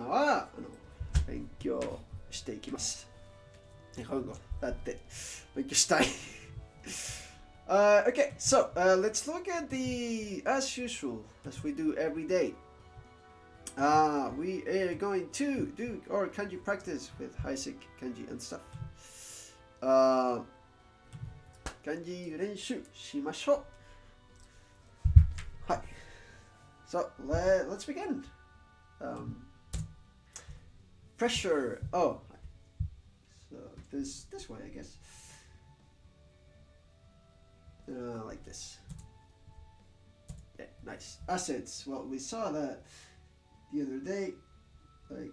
は勉強していきます。日本語だって勉強したい。Okay, so let's look at as usual, as we do every day. We are going to do our kanji practice with Heisig, Kanji and stuff. 漢字練習しましょう。はい。So let's begin. Pressure. Oh, so this way, I guess. Like this. Yeah, nice. Assets. Well, we saw that the other day. Like,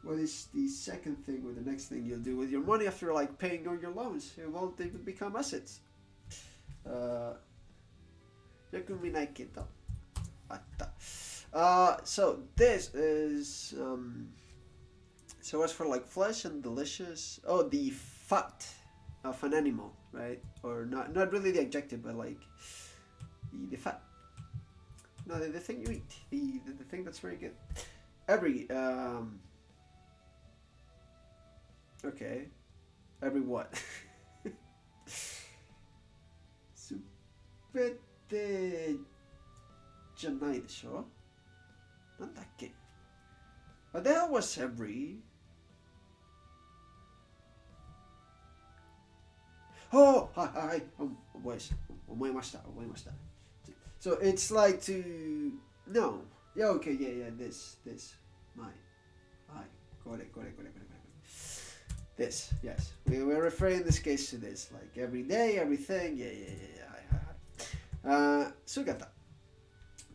what is the second thing or the next thing you'll do with your money after like paying all your loans? It won't even become assets. よく見ないけどあった。So this is so as for like flesh and delicious. Oh, the fat of an animal, right? Or not really the adjective, but like the fat. No, the thing you eat, the thing that's very good. Okay. Every what? すべてじゃないでしょ？なんだっけ？ What the hell was every? Oh, hi. 思いました。So it's like to no. Yeah, okay, yeah. This. My. Got it. This, yes. We're referring in this case to this, like every day, everything. Yeah. 姿。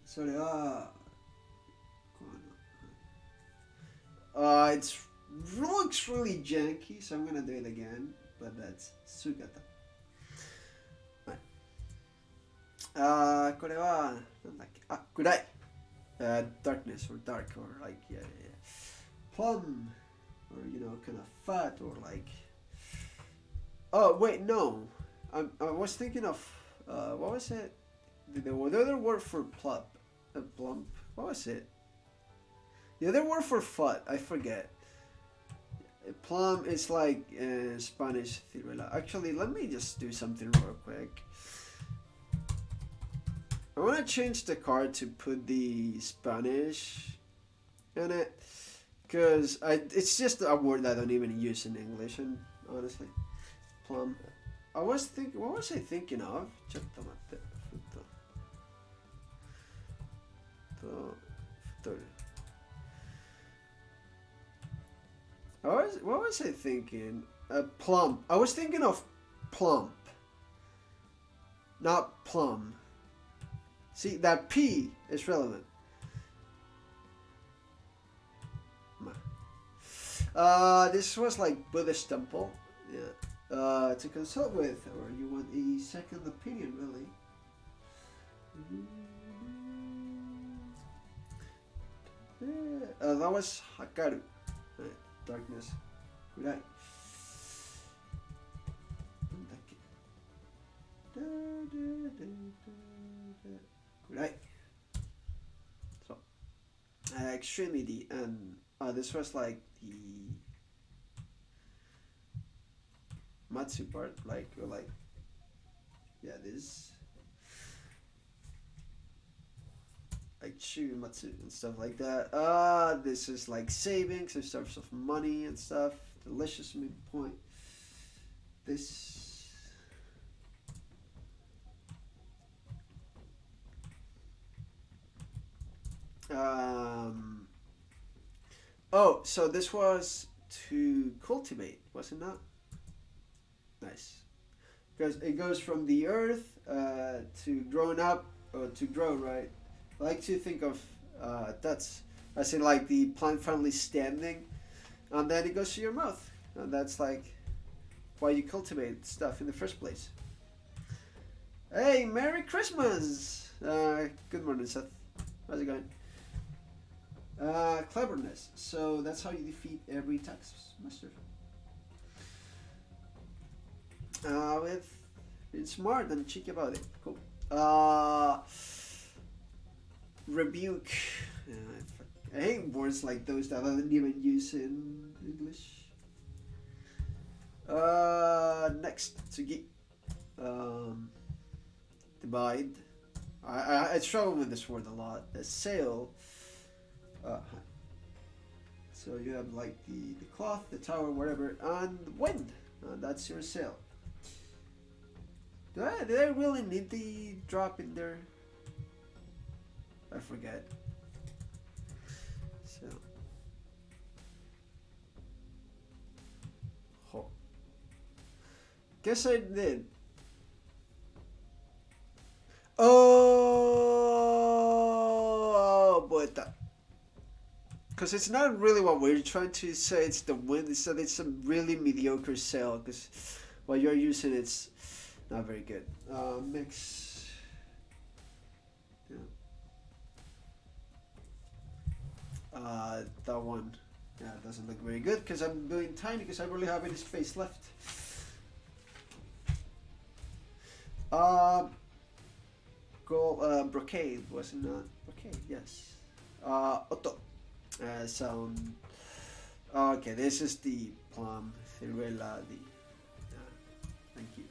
それはit looks really janky, so I'm gonna do it again, but that's 姿。はい。これはなんだっけ？暗い。Darkness or dark or like yeah. Plum. Or kind of fat or like. Oh wait, no. I was thinking of what was it? The other word for plump. Plump. What was it? The other word for fat. I forget. Plum is like Spanish ciruela. Actually, let me just do something real quick. I want to change the card to put the Spanish in it. Because it's just a word that I don't even use in English, and honestly, plum. What was I thinking of? ちょっと待って。太る。What was I thinking? Plump. I was thinking of plump, not plum. See, that P is relevant. This was like Buddhist temple, yeah. To consult with, or you want a second opinion, really. That was Hakaru, right. Darkness. Right. Right. So, extremity, and this was like the Matsu part, like yeah, this like Shu Matsu and stuff like that. This is like savings in terms of money and stuff. Delicious midpoint. This. Oh, so this was to cultivate, was it not? Nice. Because it goes from the earth to growing up, or to grow, right? I like to think of that's, as in like the plant finally standing, and then it goes to your mouth. And that's like why you cultivate stuff in the first place. Hey, Merry Christmas! Good morning, Seth. How's it going? Cleverness. So that's how you defeat every taskmaster. With being smart and cheeky about it. Cool. Rebuke. I hate words like those that I don't even use in English. Next, tsugi. Divide. I struggle with this word a lot. Sail. So you have like the cloth, the tower, whatever, and wind. That's your sail. Did I really need the drop in there? I forget. So. Ho. Guess I did. Oh, but because it's not really what we're trying to say. It's the wind. It's that it's a really mediocre sail. Because what you're using, it's not very good. Mix. Yeah. That one. Yeah, it doesn't look very good because I'm doing tiny because I really have any space left. Brocade, was it not? Brocade, yes. Otto. Sound. Okay, this is the plum. Ciruela, thank you.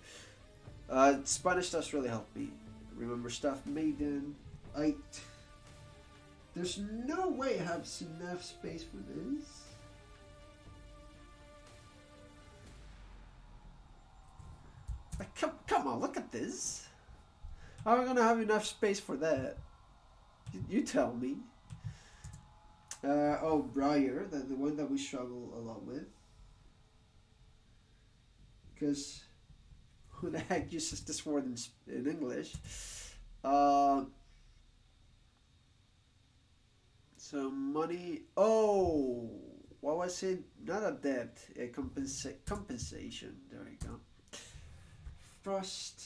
Spanish does really help me remember stuff. Maiden. There's no way I have enough space for this. Like, come on, look at this. How am I gonna have enough space for that? You tell me. Briar, the one that we struggle a lot with. Because who the heck uses this word in English? So money. Oh, what was it? Not a debt, a compensation. There we go. Frost.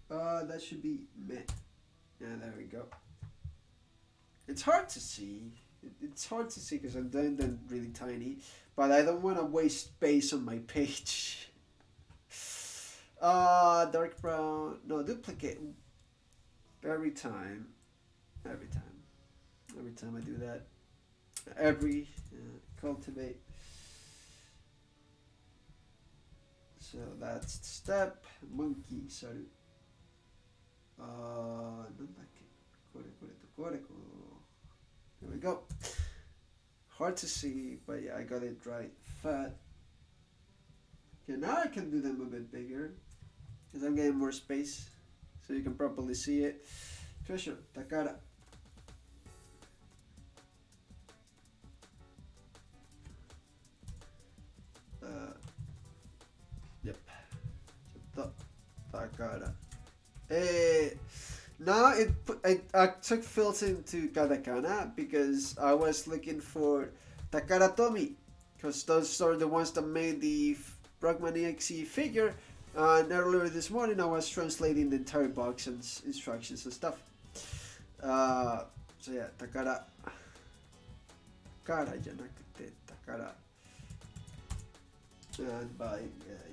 That should be meh. Yeah, there we go. It's hard to see. It's hard to see because I'm doing them really tiny, but I don't want to waste space on my page. Dark brown. No, duplicate. Every time I do that. Cultivate. So that's the step. Monkey, sorry. There we go. Hard to see, but yeah, I got it right. Fat. Okay, now I can do them a bit bigger because I'm getting more space, so you can properly see it. Treasure, Takara. Yep. Takara. Now I took filter to katakana because I was looking for Takaratomi, because those are the ones that made the Rockman EXE figure, and earlier this morning I was translating the entire box and instructions and stuff. So yeah, Takara. Takara じゃなくて Takara. And by yeah.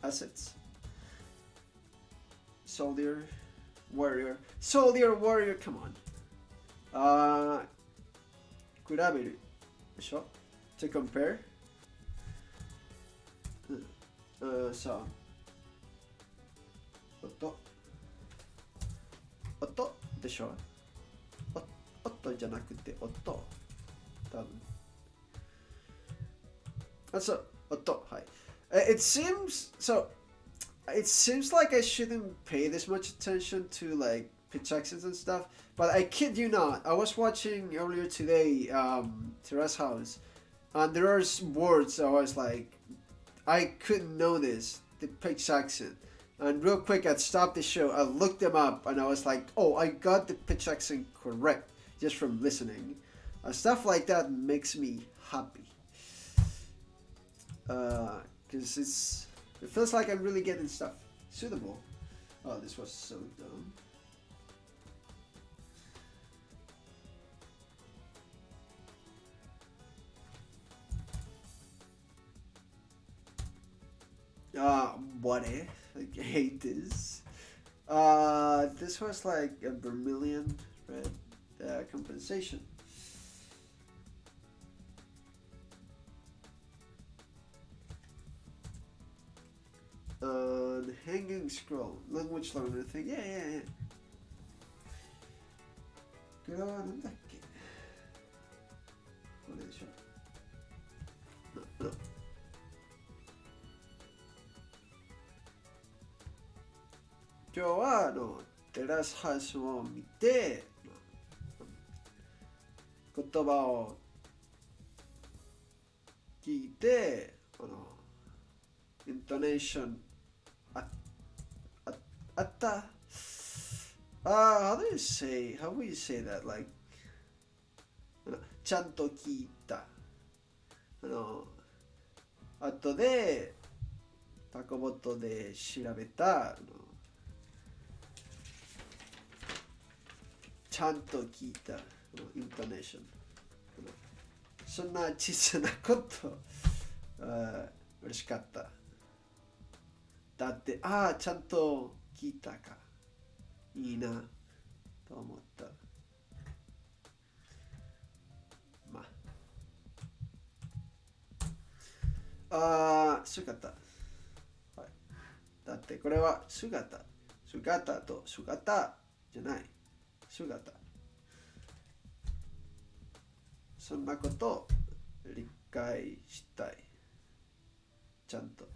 Assets. Soldier, warrior, come on. Kuraberu. To compare. So. Otto でしょ。Otto じゃなくて Otto。多分。So. It seems like I shouldn't pay this much attention to like pitch accents and stuff, but I kid you not, I was watching earlier today Terrace House, and there are words I was like, I couldn't notice the pitch accent, and real quick I stopped the show, I looked them up, and I was like, oh, I got the pitch accent correct just from listening. Stuff like that makes me happy. Because it feels like I'm really getting stuff suitable. Oh, this was so dumb. What if? Like, I hate this. This was like a vermilion red compensation. Hanging scroll, language learner thing. Yeah. これはなんだっけ？これでしょ。今日はテラスハウスを見て言葉を聞いてイントネーションあった。how do you say, how will you say that? Like ちゃんと聞いた。後でタコボットで調べた。ちゃんと聞いた。イントネーション。そんな小さなこと嬉しかった。だってちゃんと聞いたか。いいなと思った。姿。はい。だってこれは姿と姿じゃない。姿。そんなことを理解したい。ちゃんと。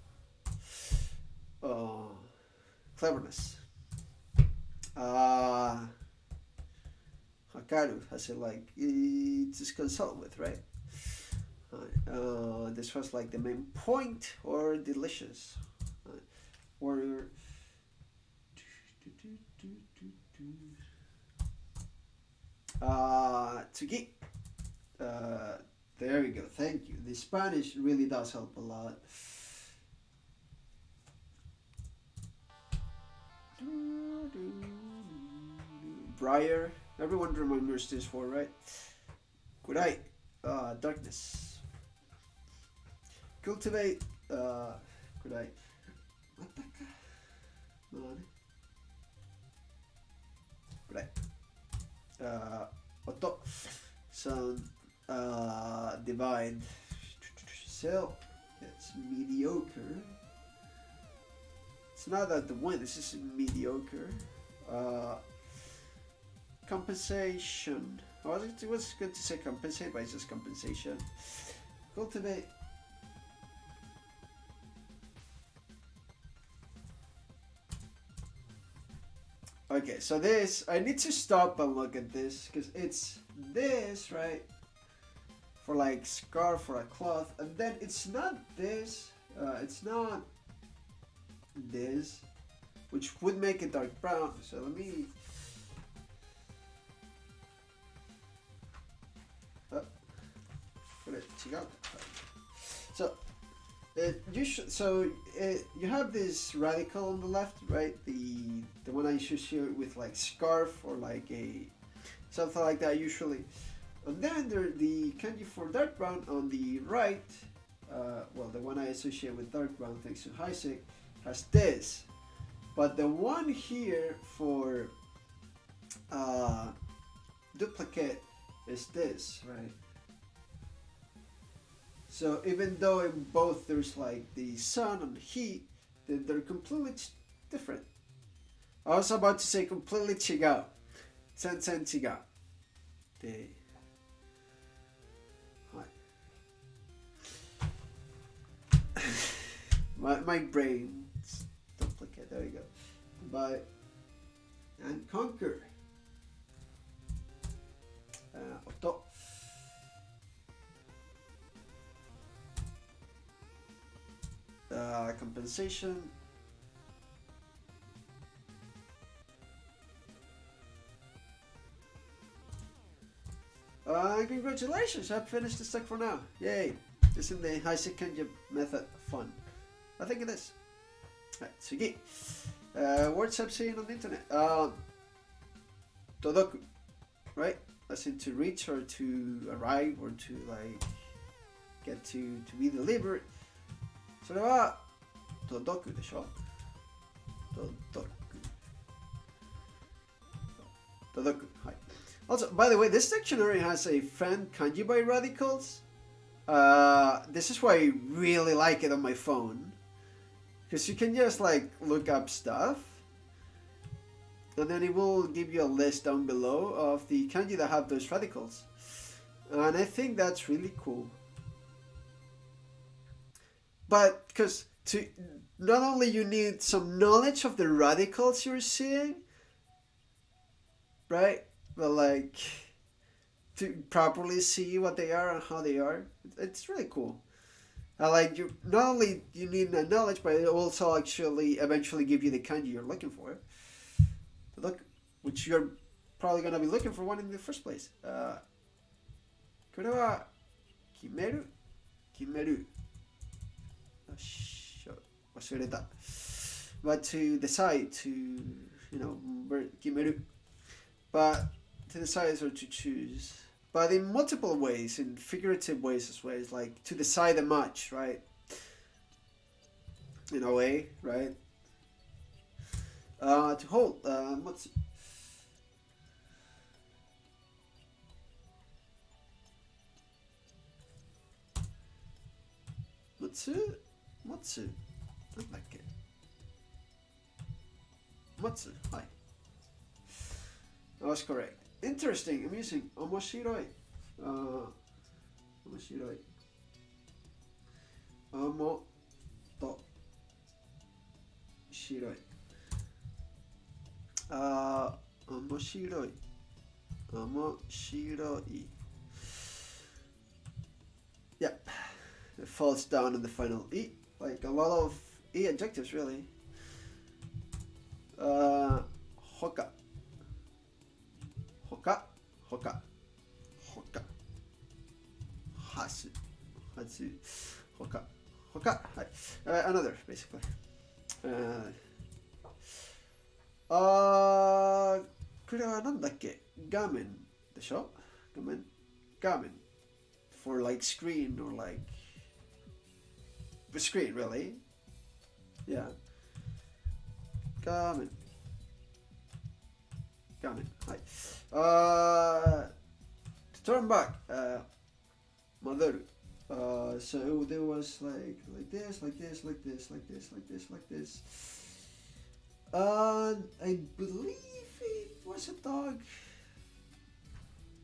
cleverness. わかる。I said like it's just consult with, right? This was like the main point or delicious. Or次. There we go. Thank you. The Spanish really does help a lot. Briar. Everyone remembers this one, right? Good eye. Darkness. Cultivate. Good eye. Good eye. Otto. Sound. Divide. So it's mediocre. It's not that the win. This is mediocre. Compensation. It was good to say compensate, but it's just compensation. Cultivate. Okay, so this, I need to stop and look at this because it's this, right? For like scarf or a cloth, and then it's not this, it's not this, which would make it dark brown. So let me. So you have this radical on the left, right? The one I associate with like scarf or like a something like that usually. And then the kanji for dark brown on the right, well, the one I associate with dark brown thanks to Heisig, has this. But the one here for duplicate is this, right? So even though in both there's like the sun and the heat, they're completely different. I was about to say completely 違う。全然違う。で、はい。my brain's duplicate. There you go. Buy and conquer. 音。Compensation. Congratulations, I've finished the stack for now. Yay. Isn't the Heisig Kanji method fun? I think it is. Alright, 次. Words I've seen on the internet. Todoku. Right? As in to reach or to arrive or to like get to be delivered. それは届くでしょ。届く。はい。Also, by the way, this dictionary has a fan kanji by radicals. This is why I really like it on my phone. Because you can just like look up stuff. And then it will give you a list down below of the kanji that have those radicals. And I think that's really cool. But because not only you need some knowledge of the radicals you're seeing, right? But like to properly see what they are and how they are. It's really cool. Like you not only you need that knowledge, but it also actually eventually give you the kanji you're looking for. Look, which you're probably gonna be looking for one in the first place. これは決める。よし、忘れた。But to decide to,決める. But to decide or to choose. But in multiple ways, in figurative ways as well, it's like to decide a much, right? In a way, right? To hold, what's... 持つなんだっけ持つはい。That was correct. Interesting, amusing, 面白い。面白い。面白い。面白い。面白い。Yep. It falls down in the final E. Like a lot of E adjectives, really. Hoka. Hasu. Hoka. Another, basically. これはなんだっけ画面でしょ画面 for like screen or like the screen really yeah 画面はいto turn back 戻るso there was like this I believe it was a dog.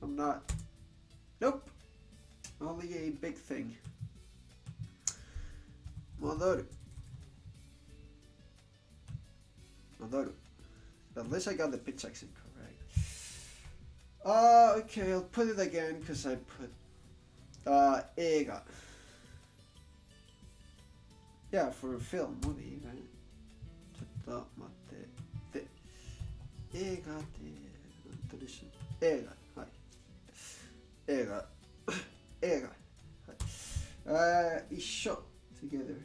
I'm not. Nope. Only a big thing. Modoru. At least I got the pitch accent correct. Okay, I'll put it again because I put eiga. Yeah, for a film, movie, right? ちょっと待って。映画って何とでしょう。映画、はい。映画、はい。一緒 together。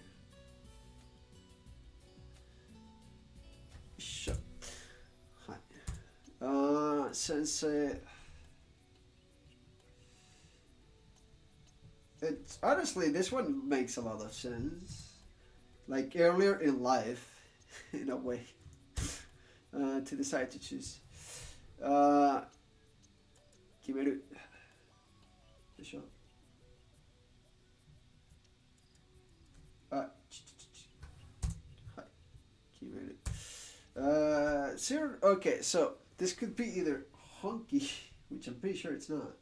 一緒。はい。先生。It's honestly this one makes a lot of sense. Like earlier in life. In a way, to decide to choose. 決めるでしょ。はい決める。Okay, so this could be either honky, which I'm pretty sure it's not.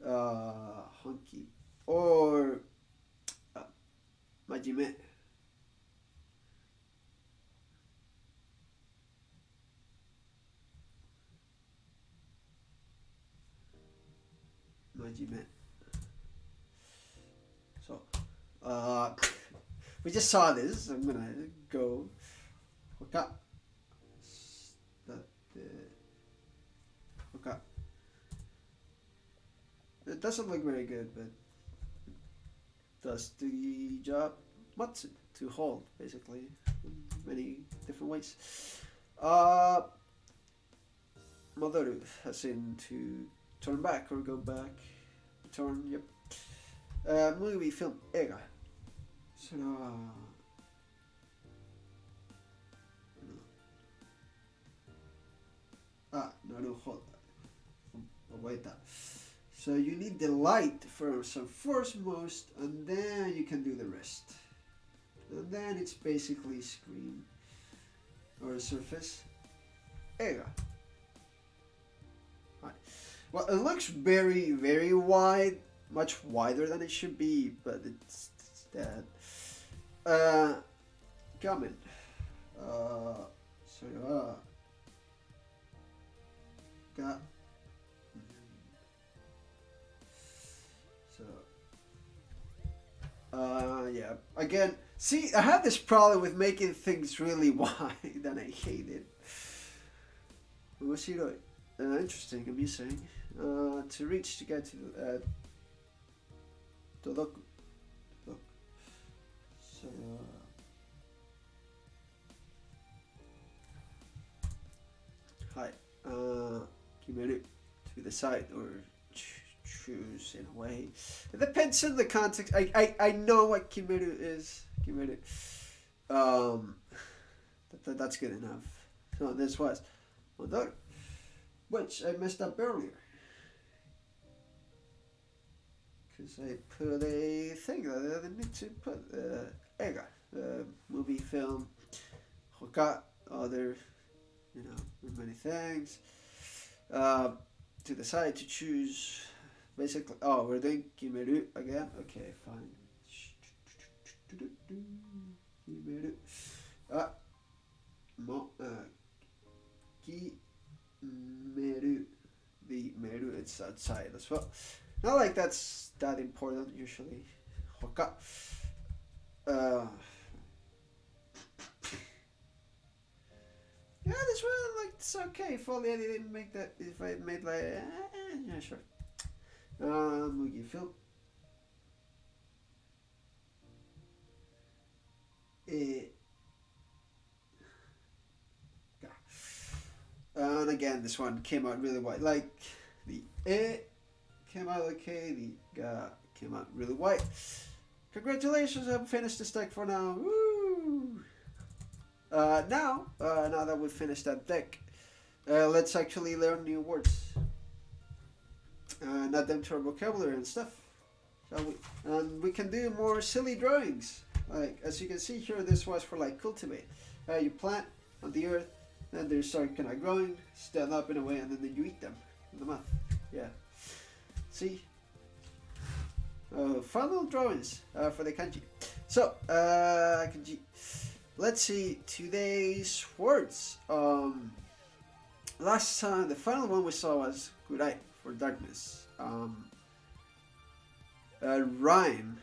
Honky or 真面目。真面目 So we just saw this. I'm gonna go 他だって他 It doesn't look very good, but it does the job. Matsu, to hold, basically, in many different ways. Modoru, as in to turn back or go back. Turn, yep. Movie, film, 映画それはなるほど。覚えた。So you need the light for some foremost, and then you can do the rest. And then it's basically screen or a surface. 映画。はい。Well, it looks very, very wide, much wider than it should be, but it's that. 画面。それはが。Yeah. Again, see, I have this problem with making things really wide, and I hate it. 面白い. Interesting, amusing. To reach, to get to, 届く. So, はい。決める. To the side, or choose in a way. It depends on the context. I know what kimeru is. Kimeru. That's good enough. So this was Modoru, which I messed up earlier. Because I put a thing that I didn't need to put. Eiga. Movie, film, hoka, other, many things. To the side, to choose. Basically, we're doing kimeru again. Okay, fine. Kimeru. Kimeru. The meru, it's outside as well. Not like that's that important usually. Hoka. Yeah, this one, like, it's okay. If only I didn't make that. If I made like, yeah, sure. Mugi film. And again, this one came out really white. Like the came out okay, the ga came out really white. Congratulations, I've finished this deck for now. Woo! Now that we've finished that deck, let's actually learn new words. Add them to our vocabulary and stuff, shall we? And we can do more silly drawings. Like, as you can see here, this was for like cultivate. You plant on the earth, then they start kind of growing, stand up in a way, and then you eat them in the mouth. Yeah. See? Fun little drawings for the kanji. So, kanji. Let's see today's words. Last time, the final one we saw was kurai, for darkness. Rhyme.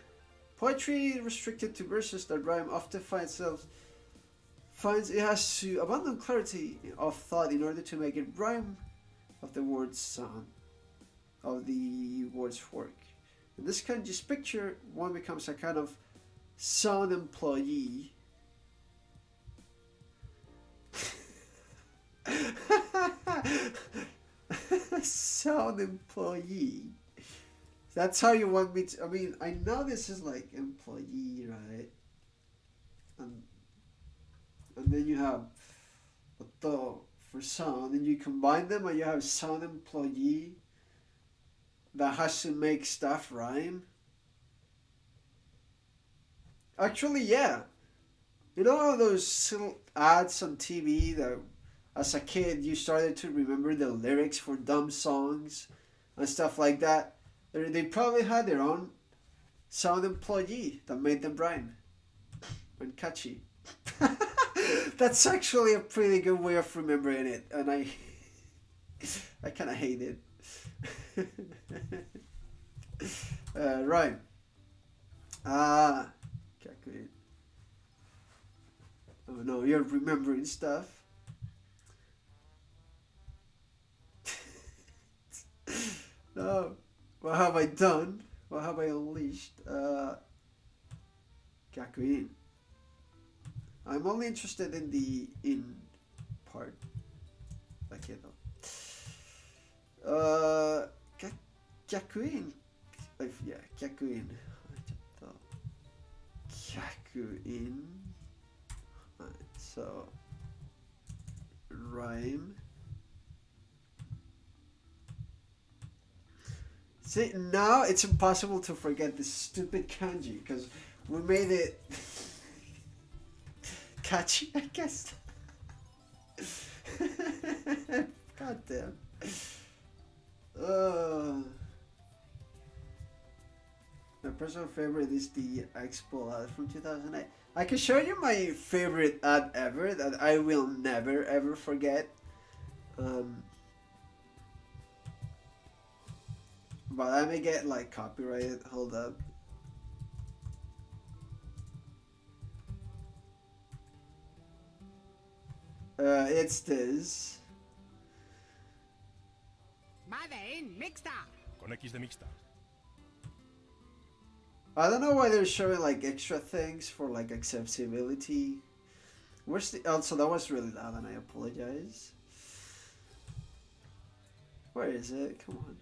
Poetry restricted to verses that rhyme often finds it has to abandon clarity of thought in order to make it rhyme of the words sound of the words work. In this kanji's picture, one becomes a kind of sound employee. Sound employee. That's how you want me to. I mean, I know this is like employee, right? And then you have oto for sound, and you combine them, and you have sound employee that has to make stuff rhyme. Actually, yeah. You know how those little ads on TV that, as a kid, you started to remember the lyrics for dumb songs and stuff like that? They probably had their own sound employee that made them rhyme and catchy. That's actually a pretty good way of remembering it, and I kind of hate it. Rhyme. Oh no, you're remembering stuff. No. What have I done? What have I unleashed? Gakuin. I'm only interested in the in part. Gakuin. Yeah, Gakuin. Yaku in. So rhyme. See, now it's impossible to forget this stupid kanji because we made it catchy, I guess. God damn. My personal favorite is the Expo ad from 2008. I can show you my favorite ad ever that I will never ever forget. But I may get like copyrighted. Hold up. It's this. Con X de mixta. I don't know why they're showing like extra things for like accessibility. Where's the? Also, that was really loud, and I apologize. Where is it? Come on.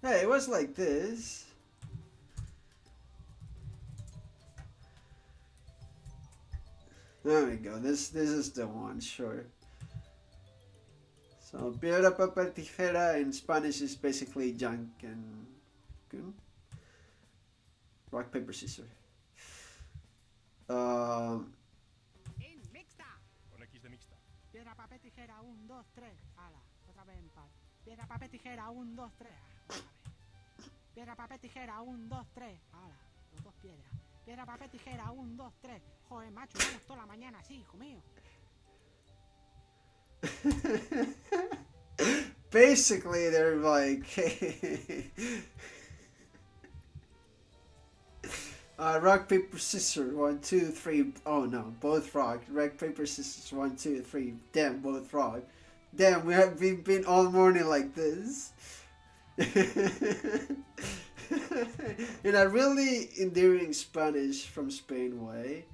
Hey, it was like this. There we go. This is the one, sure. So piedra papel tijera in Spanish is basically junk and rock paper scissors. Con X de mixta. Piedra, papel, tijera, 1, 2, 3. Ala, otra vez empate. Piedra, papel, tijera, 1, 2, 3. Otra vez. Piedra, papel, tijera, 1, 2, 3. Ala, los dos piedras. Piedra, papel, tijera, 1, 2, 3. Joder, macho, vamos toda la mañana así, hijo mío. Basically, they're like, rock paper scissors 1 2 3. Oh no, both rock. Rock paper scissors 1 2 3. Damn, both rock. Damn, we have been all morning like this. In a really endearing Spanish from Spain way.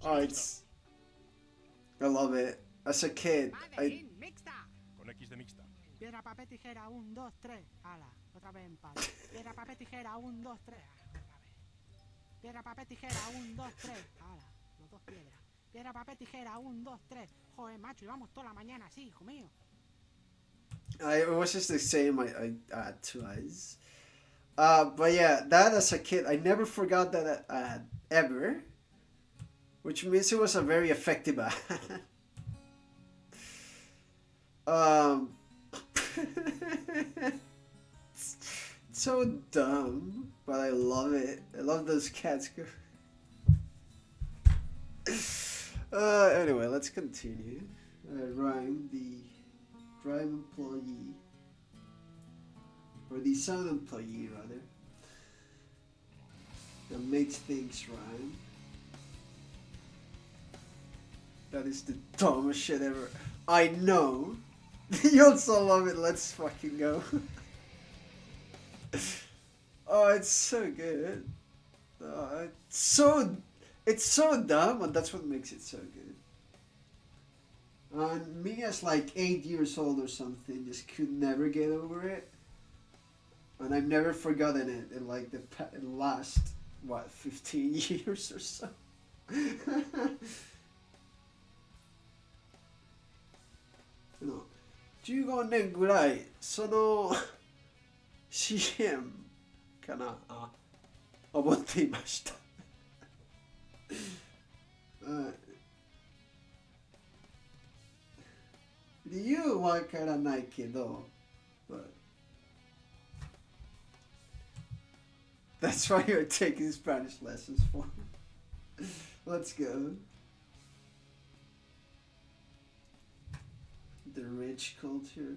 Oh, it's. I love it. As a kid, I. Con X de mixta. Piedra, papel, tijera, 1, 2, 3. Ala, otra vez empate. Piedra, papel, tijera, 1, 2, 3. Otra vez. Piedra, papel, tijera, 1, 2, 3. Ala, los dos piedras. Piedra, papel, tijera, 1, 2, 3. Joder, macho, y vamos toda la mañana así, hijo mío. It was just the same. I had twice. But yeah, that as a kid, I never forgot that ad ever. Which means it was a very effective ad. It's so dumb, but I love it. I love those cats. Anyway, let's continue. Rhyme the drive employee, or the sound employee rather, that makes things rhyme. That is the dumbest shit ever. I know. You also love it. Let's fucking go. Oh, it's so good. It's so dumb, and that's what makes it so good. And me as like 8 years old or something just could never get over it. And I've never forgotten it in like the last, 15 years or so. 15年ぐらいその CM かな思っていました。理由はわからないけど、but that's why you're taking Spanish lessons for. Let's go. The rich culture.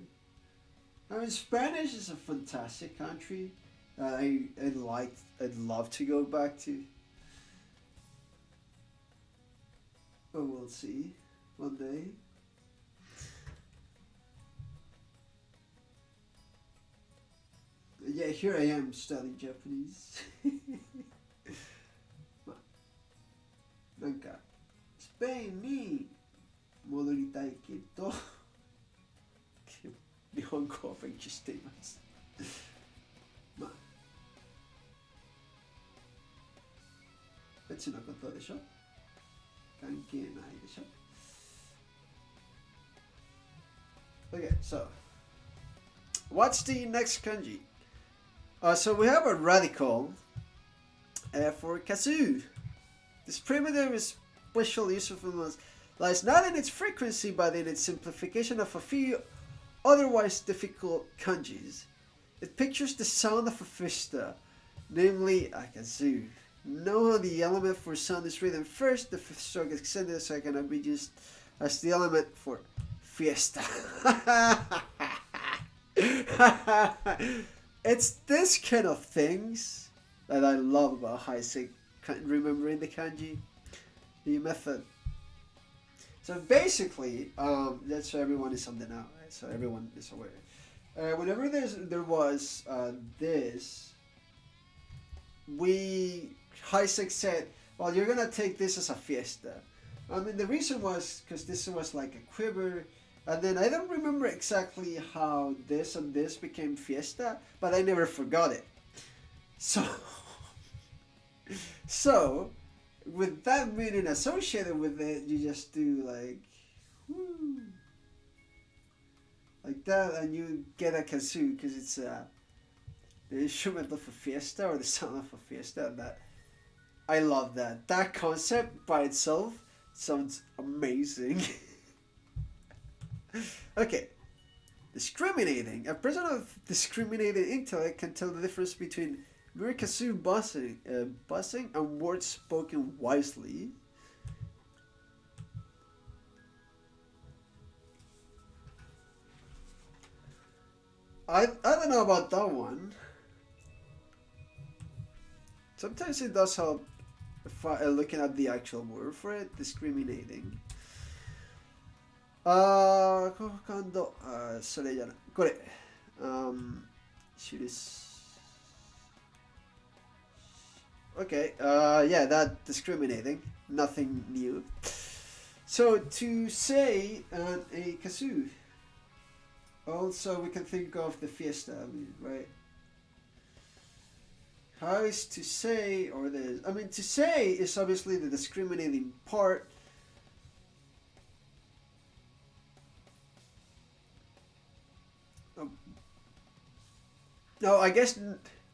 I mean, Spanish is a fantastic country. I'd love to go back to. But we'll see one day. Yeah, here I am studying Japanese. なんかスペインに戻りたいけど日本語を勉強しています。まあ、別のことでしょ？関係ないでしょ？ Okay, so what's the next kanji? So we have a radical for kazoo. This primitive is special usefulness lies not in its frequency but in its simplification of a few otherwise difficult kanjis. It pictures the sound of a fiesta, namely a kazoo. Know how the element for sound is written first, the fifth stroke is extended so it cannot be used as the element for fiesta. It's this kind of things that I love about Heisig, remembering the kanji, the method. So basically, that's so everyone is something out, right? So everyone is aware. Whenever there was this, Heisig said, well, you're gonna take this as a fiesta. I mean, the reason was because this was like a quiver, and then I don't remember exactly how this and this became fiesta, but I never forgot it. So, with that meaning associated with it, you just do like, whoo, like that, and you get a kazoo because it's the instrument of a fiesta or the sound of a fiesta. And that I love that. That concept by itself sounds amazing. Okay. Discriminating. A person of discriminating intellect can tell the difference between mere kazoo buzzing and words spoken wisely. I don't know about that one. Sometimes it does help looking at the actual word for it, discriminating. 今度、それじゃない。これ。Okay, yeah, that discriminating. Nothing new. So, to say a kazoo. Also, we can think of the fiesta, right? How is to say, or the... I mean, to say is obviously the discriminating part. No, I guess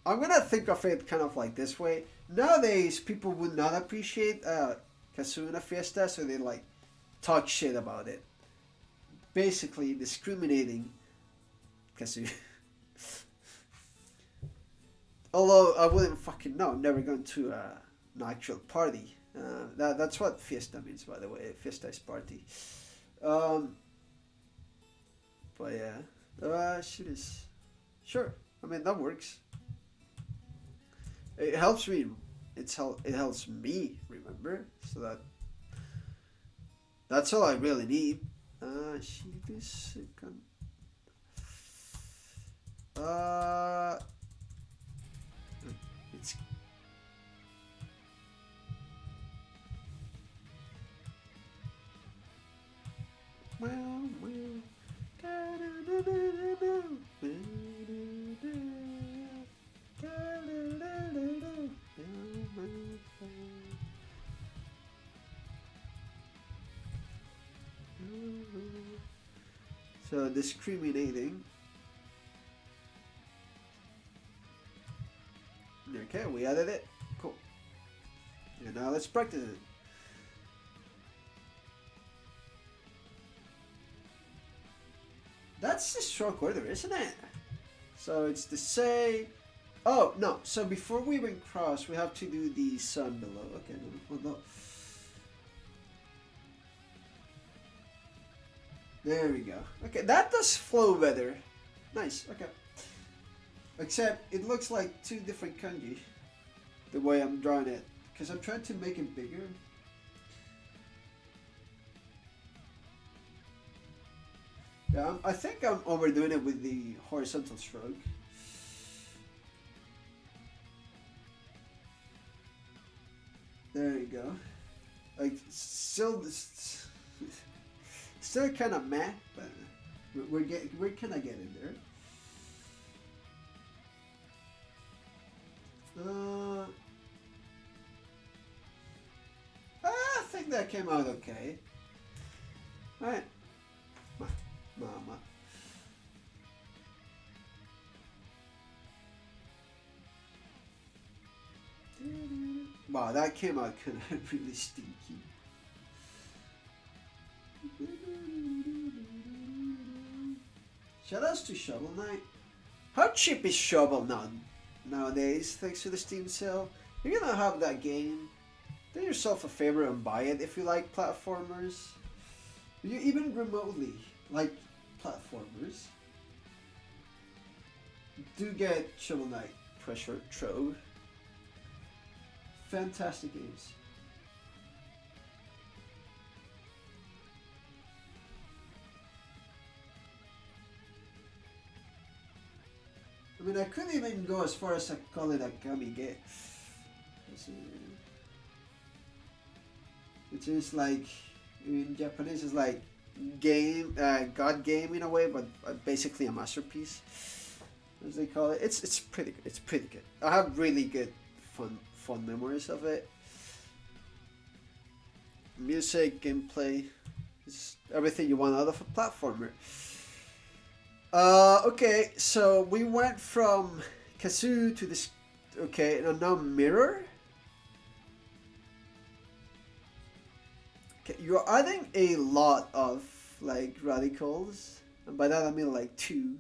I'm gonna think of it kind of like this way. Nowadays, people would not appreciate kazoo in a fiesta, so they like talk shit about it. Basically, discriminating kazoo. Although I wouldn't fucking know. I'm never going to an actual party. That's what fiesta means, by the way. Fiesta is party. But yeah, shit is sure. I mean, that works. It helps me. It helps me remember. So that's all I really need. It's so discriminating. Okay, we added it. Cool. And now let's practice it. That's the stroke order, isn't it? So it's to say... Oh, no. So before we even cross, we have to do the sun below. Okay, hold on. There we go. Okay, that does flow better. Nice, okay. Except it looks like two different kanji. The way I'm drawing it. Because I'm trying to make it bigger. Yeah, I think I'm overdoing it with the horizontal stroke. There you go. Like, still kind of meh, but We're kind of getting there. I think that came out okay. Alright. Mama. Wow, that came out kind of really stinky. Shoutouts to Shovel Knight. How cheap is Shovel nowadays, thanks to the Steam sale? You're gonna have that game. Do yourself a favor and buy it if you like platformers. If you even remotely like platformers, do get Shovel Knight Treasure Trove. Fantastic games. I mean, I couldn't even go as far as I call it a Kamige. Which is like, in Japanese, is like game, God game in a way, but basically a masterpiece, as they call it. It's pretty good. I have really good fun memories of it. Music, gameplay, it's everything you want out of a platformer. Okay, so we went from Kazoo to this. Okay, and now Mirror. Okay, you're adding a lot of like radicals, and by that I mean like 2.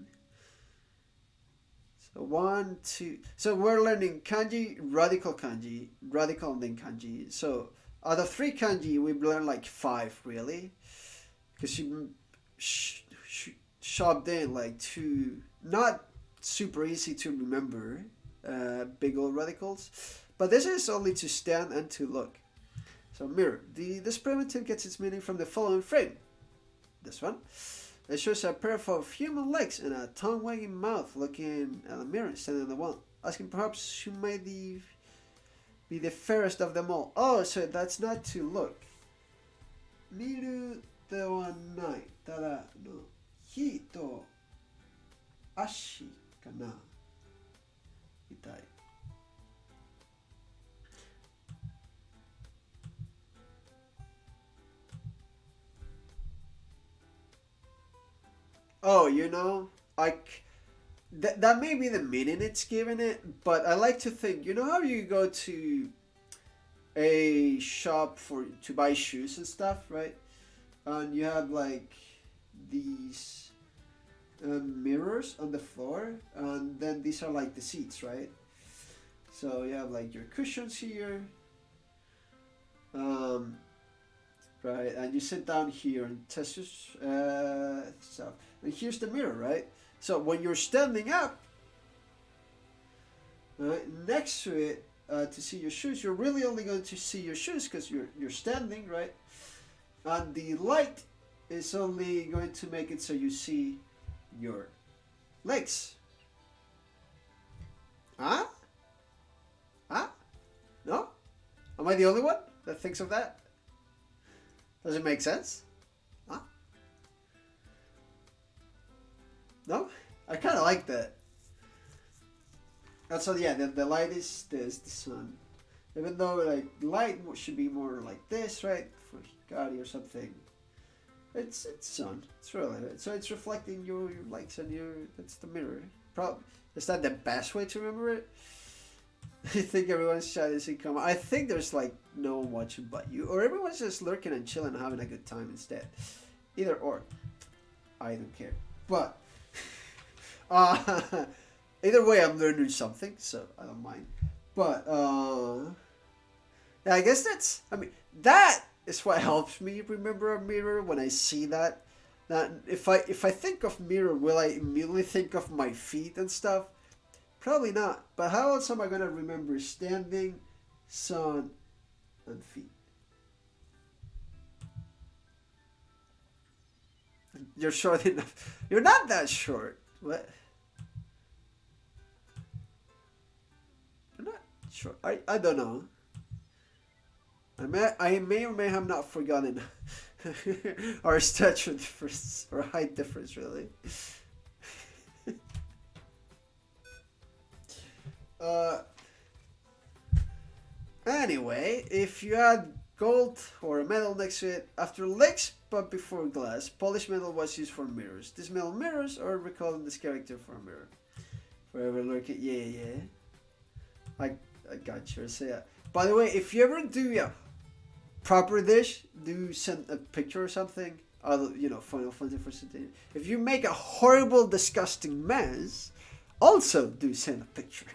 So 1, 2. So we're learning kanji, radical and then kanji. So out of 3 kanji, we've learned like 5 really, because you shoved in like 2 not super easy to remember big old radicals, but this is only to stand and to look. So mirror. This primitive gets its meaning from the following frame. This one. It shows a pair of human legs and a tongue-wagging mouth looking at a mirror standing on the wall, asking perhaps who may be the fairest of them all. Oh, so that's not to look. Miru de wa nai, tada no hi to ashi kana. Itai. Oh, that may be the meaning it's given it, but I like to think, how you go to a shop to buy shoes and stuff, right? And you have like these mirrors on the floor, and then these are like the seats, right? So you have like your cushions here, right? And you sit down here and test your stuff. And here's the mirror, right? So when you're standing up, next to it, to see your shoes, you're really only going to see your shoes because you're standing, right? And the light is only going to make it so you see your legs. Huh? No? Am I the only one that thinks of that? Does it make sense? Huh? No? I kind of like that. And so yeah, the light is this, the sun. Even though like light should be more like this, right? For Hikari or something. It's sun. It's relevant. So it's reflecting your legs and that's the mirror. Is that the best way to remember it? I think everyone's chat is in coma. I think there's like no one watching but you, or everyone's just lurking and chilling and having a good time instead. Either or. I don't care. But either way, I'm learning something, so I don't mind. But yeah, I guess that is what helps me remember a mirror when I see that. That if I think of mirror, will I immediately think of my feet and stuff? Probably not. But how else am I gonna remember standing, sun, and feet? You're short enough. You're not that short. What? You're not short. I don't know. I may or may have not forgotten Or stature difference, or height difference, really. Anyway, if you add gold or a metal next to it after legs but before glass, polished metal was used for mirrors. This metal mirrors or recalling this character for a mirror. Forever lurking. Yeah. I got you. So yeah. By the way, if you ever do proper dish, do send a picture or something. Final Fantasy for something. If you make a horrible, disgusting mess, also do send a picture.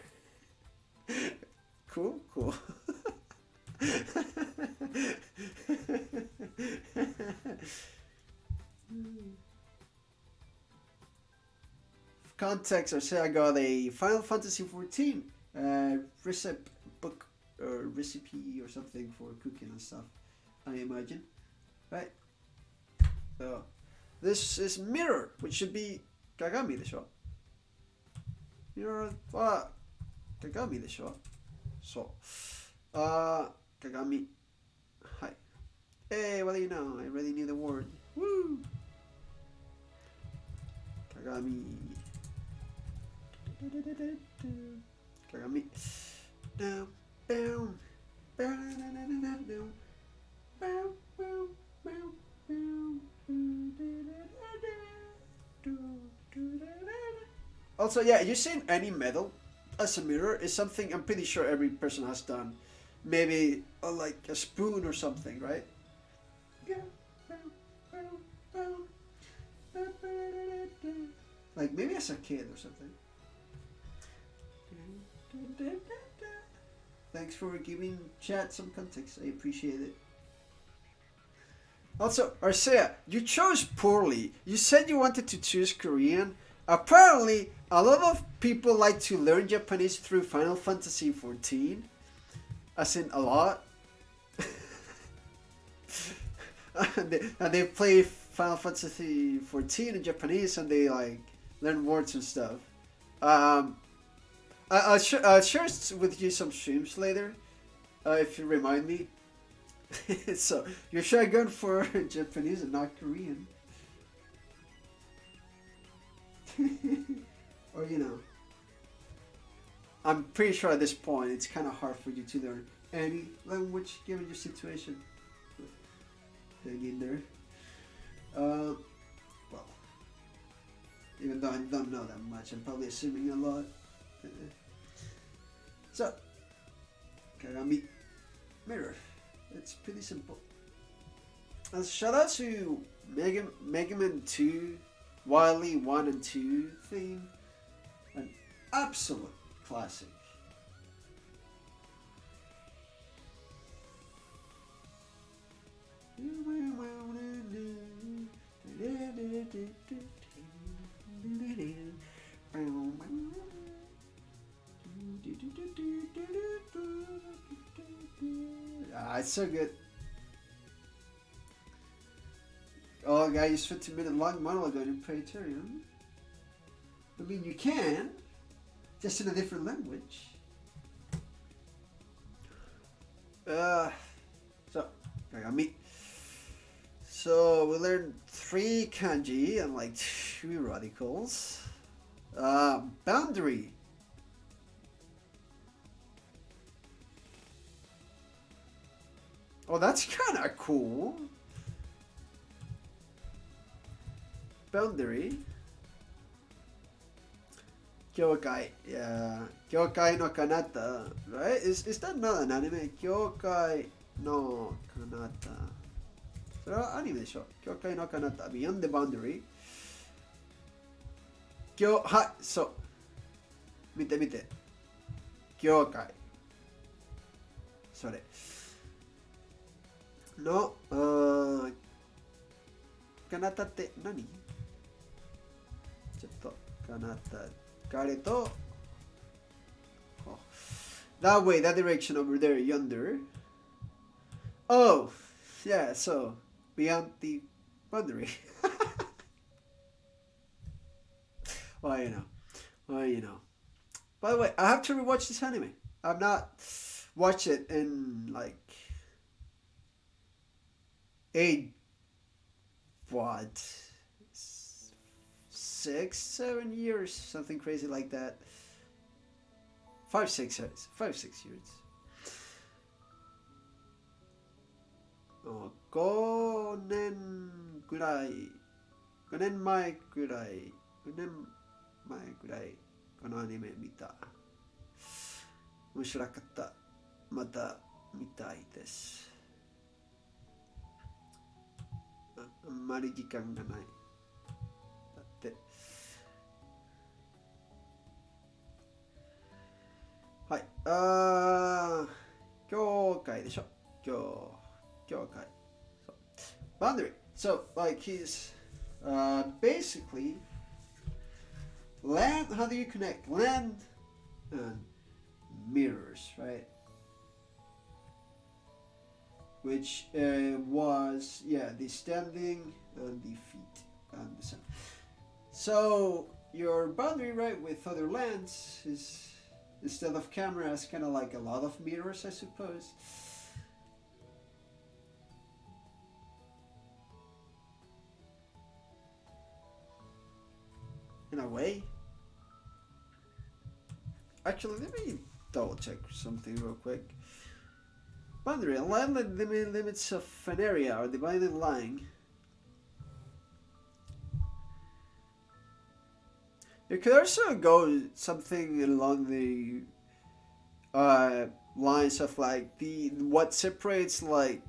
Cool. Context, or say I got a Final Fantasy 14 recipe book or recipe or something for cooking and stuff, I imagine, right? So this is mirror, which should be Kagami でしょ? Mirror は鏡でしょ? So Kagami. Hi. Hey, what do you know? I already knew the word. Woo! Kagami. Kagami. Down, down, Also, yeah, using any metal as a mirror is something I'm pretty sure every person has done. Maybe like a spoon or something, right? Like maybe as a kid or something. Thanks for giving chat some context. I appreciate it. Also, Arcea, you chose poorly. You said you wanted to choose Korean. Apparently, a lot of people like to learn Japanese through Final Fantasy 14. As in, a lot. and they play Final Fantasy 14 in Japanese and they like learn words and stuff. I'll share with you some streams later, if you remind me. So, you're sure going for Japanese and not Korean. Or, I'm pretty sure at this point it's kind of hard for you to learn any language given your situation. Hang in there. Well, even though I don't know that much, I'm probably assuming a lot. So, Kagami mirror. It's pretty simple. And shout out to Mega Man 2, Wily 1 and 2 theme. An absolute classic. It's so good. Oh, guy, you spent 2-minute long monologue on Praetorium. I mean, you can, just in a different language. So, Kagami. So, we learned 3 kanji and like 2 radicals. Boundary. Oh, that's kind of cool. Boundary. Kyokai. Yeah. Kyokai no Kanata. Right? Is that not an anime? Kyokai no Kanata. それはアニメでしょ。Kyokai no Kanata. Beyond the Boundary. はい、そう。見て。Kyokai. それ。の、かなたって何？ちょっと、かなた、彼と、oh. That way, that direction over there, yonder. Oh, yeah, so, beyond the boundary. Well, you know. By the way, I have to rewatch this anime. I've not watched it in, like, what, 6-7 years, something crazy like that. 5-6 years. 5年ぐらい、5年前ぐらいこのアニメ見た。面白かった。また見たいです。あんまり時間がない。だって。はい。教会でしょ。教会。So, boundary. So, like he's basically land. How do you connect land and mirrors, right? Which was, the standing and the feet and the sun. So your boundary, right, with other lands is, instead of cameras, kind of like a lot of mirrors, I suppose. In a way. Actually, let me double check something real quick. Boundary, a line that limits of an area or dividing line. You could also go something along the lines of like what separates like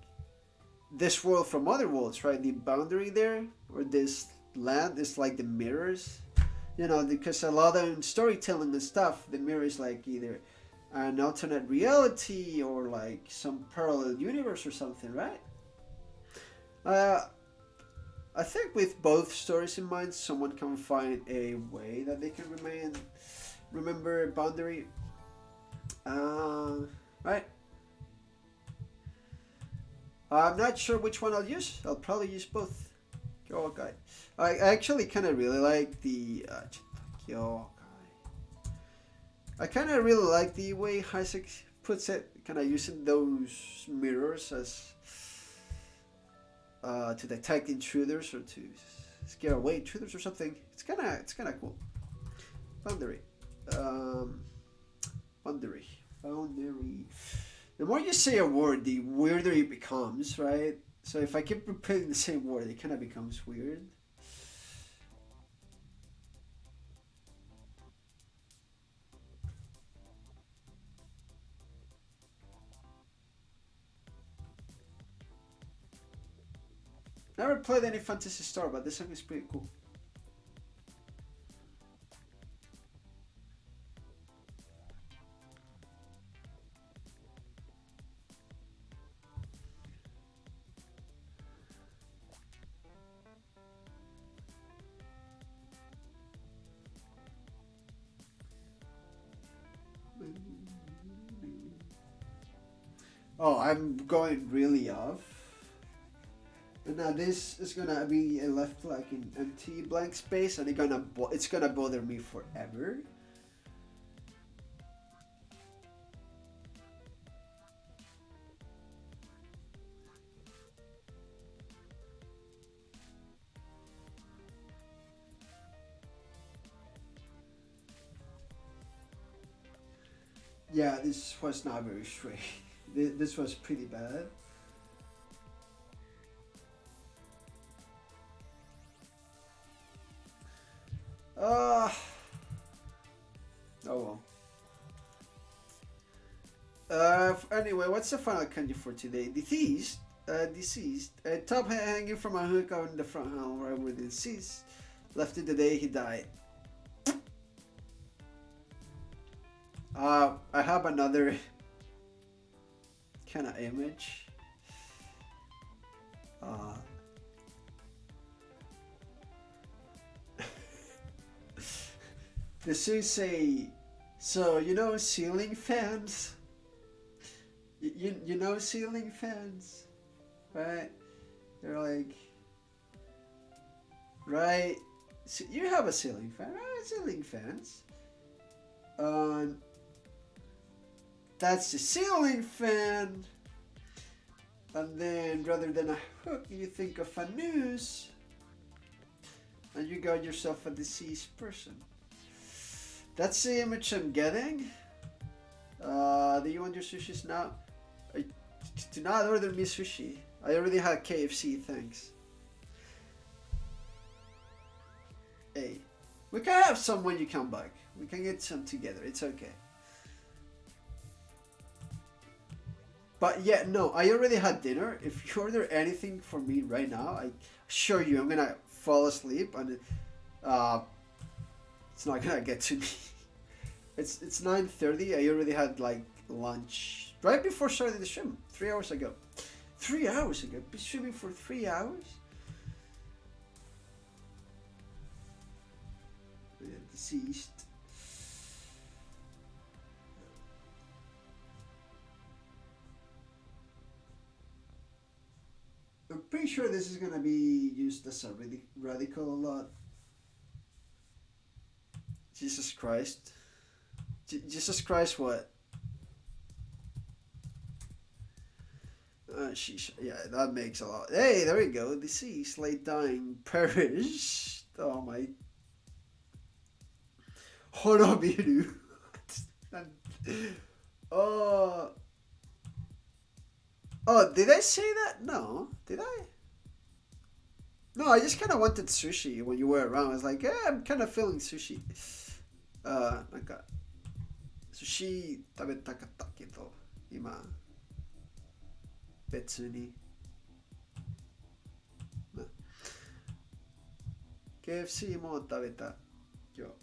this world from other worlds, right? The boundary there, or this land is like the mirrors. You know, because a lot of storytelling and stuff, the mirror is like either an alternate reality or like some parallel universe or something, right? I think with both stories in mind, someone can find a way that they can remember boundary. Right? I'm not sure which one I'll use. I'll probably use both. Kyokai. I actually kind of really like the Kyokai. I kind of really like the way Heisig puts it, kind of using those mirrors as to detect intruders or to scare away intruders or something. It's kind of cool. Boundary. Boundary. The more you say a word, the weirder it becomes, right? So if I keep repeating the same word, it kind of becomes weird. Never played any Fantasy Star, but this song is pretty cool. Oh, I'm going really off. And now this is gonna be left like an empty blank space, and it's gonna bother me forever. Yeah, this was not very straight. This was pretty bad. Oh well. Anyway, what's the final kanji for today? Deceased. Top hanging from a hook on the front hand right where the deceased left it the day he died. I have another kind of image. This is so you know ceiling fans. You know ceiling fans, right? They're like, right? So you have a ceiling fan, right? Ceiling fans. That's the ceiling fan. And then rather than a hook, you think of a noose. and you got yourself a deceased person. That's the image I'm getting. Do you want your sushis now? Do not order me sushi. I already had KFC, thanks. Hey, we can have some when you come back. We can get some together, it's okay. But yeah, no, I already had dinner. If you order anything for me right now, I assure you I'm gonna fall asleep and it's not gonna get to me. It's 9:30. I already had like lunch right before starting the stream, 3 hours ago. 3 hours ago? Been streaming for 3 hours? Deceased. I'm pretty sure this is gonna be used as a radical a lot. Jesus Christ. Jesus Christ, what? Sheesh. Yeah, that makes a lot. Hey, there we go. Deceased, late dying, perished. Oh my. Horobiru. Oh. Oh, did I say that? No. Did I? No, I just kind of wanted sushi when you were around. I was like, yeah, I'm kind of feeling sushi. なんか、sushi 食べたかったけど、今、別に。KFC も食べた、今日。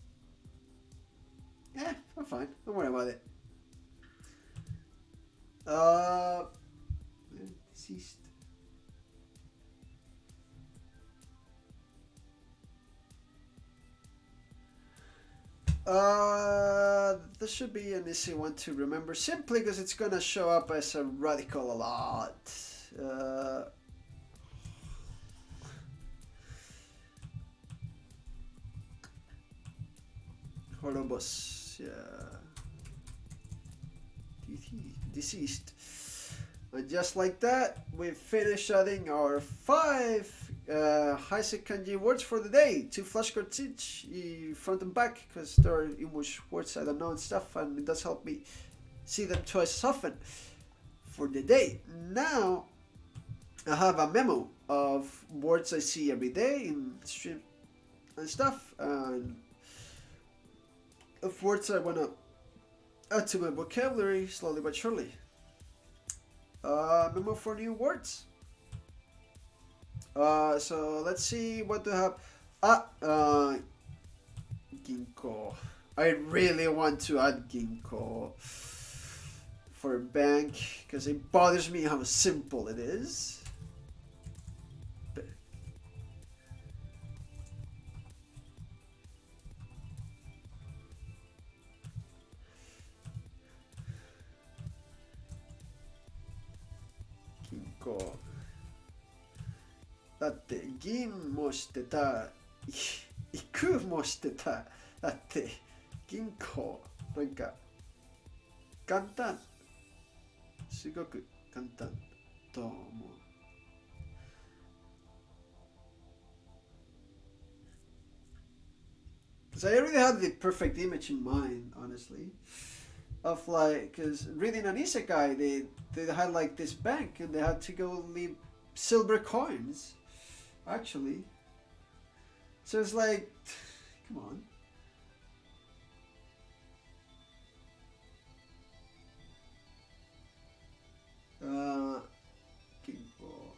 I'm fine. Don't worry about it. Deceased. This should be an easy one to remember simply because it's gonna show up as a radical a lot. Horobos, yeah. Deceased. And just like that, we finished adding our 5 Heisig Kanji words for the day. 2 flashcards each, front and back, because there are English words I don't know and stuff, and it does help me see them twice as often for the day. Now, I have a memo of words I see every day in stream and stuff, and of words I want to add to my vocabulary slowly but surely. Memo for new words. So let's see what to have. Ginko. I really want to add Ginko for bank because it bothers me how simple it is. Ginko. だって銀もしてた、行くもしてた。だって銀行なんか簡単、すごく簡単と思う。Because I already had the perfect image in mind, honestly, of like, because reading an isekai, they had like this bank and they had to go leave silver coins. Actually, so it's like, come on. Ginko.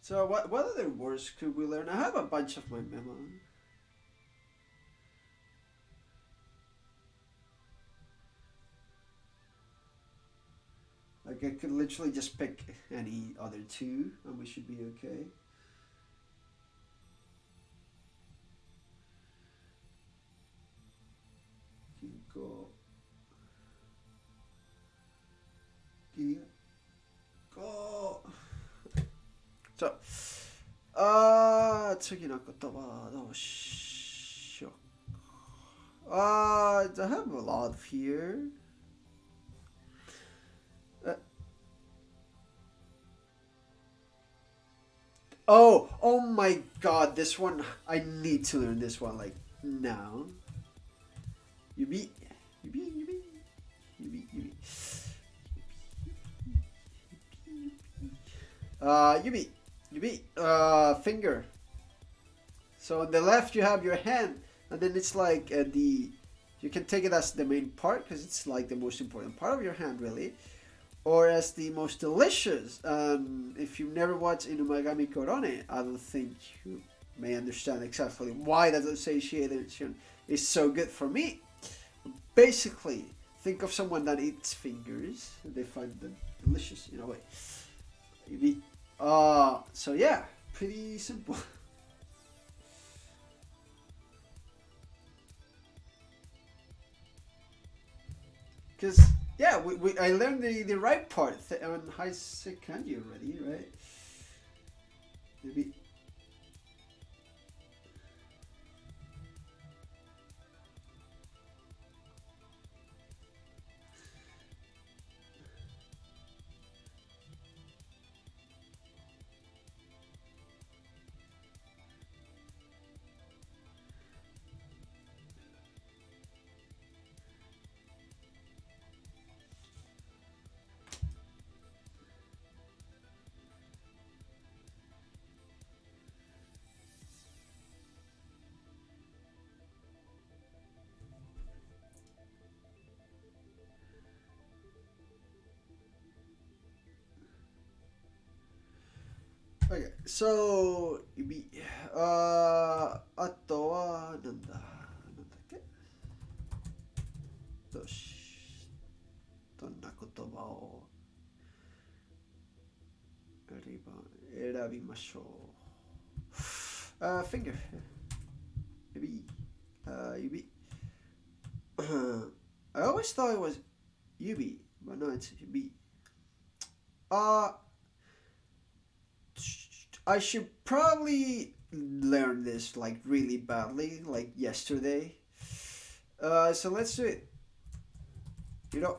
So what other words could we learn? I have a bunch of my memo. Like I could literally just pick any other 2 and we should be okay. Ginko. So, 次の言葉どうしよう。I have a lot here. Oh my god, this one, I need to learn this one, like, now. Yubi. Finger. So on the left you have your hand, and then it's like you can take it as the main part, because it's like the most important part of your hand, really. Or as the most delicious. If you've never watched Inumagami Korone, I don't think you may understand exactly why that association is so good for me. Basically, think of someone that eats fingers, and they find them delicious in a way. So yeah, pretty simple. Because yeah, I learned the right part on Heisig Kanji already, right? Maybe. Okay, so あとはなんだっけ。よし、どんな言葉を選びましょう。Finger. Maybe. Yubi. I always thought it was Yubi, but no, it's Yubi. I should probably learn this like really badly, like yesterday. So let's do it. You know,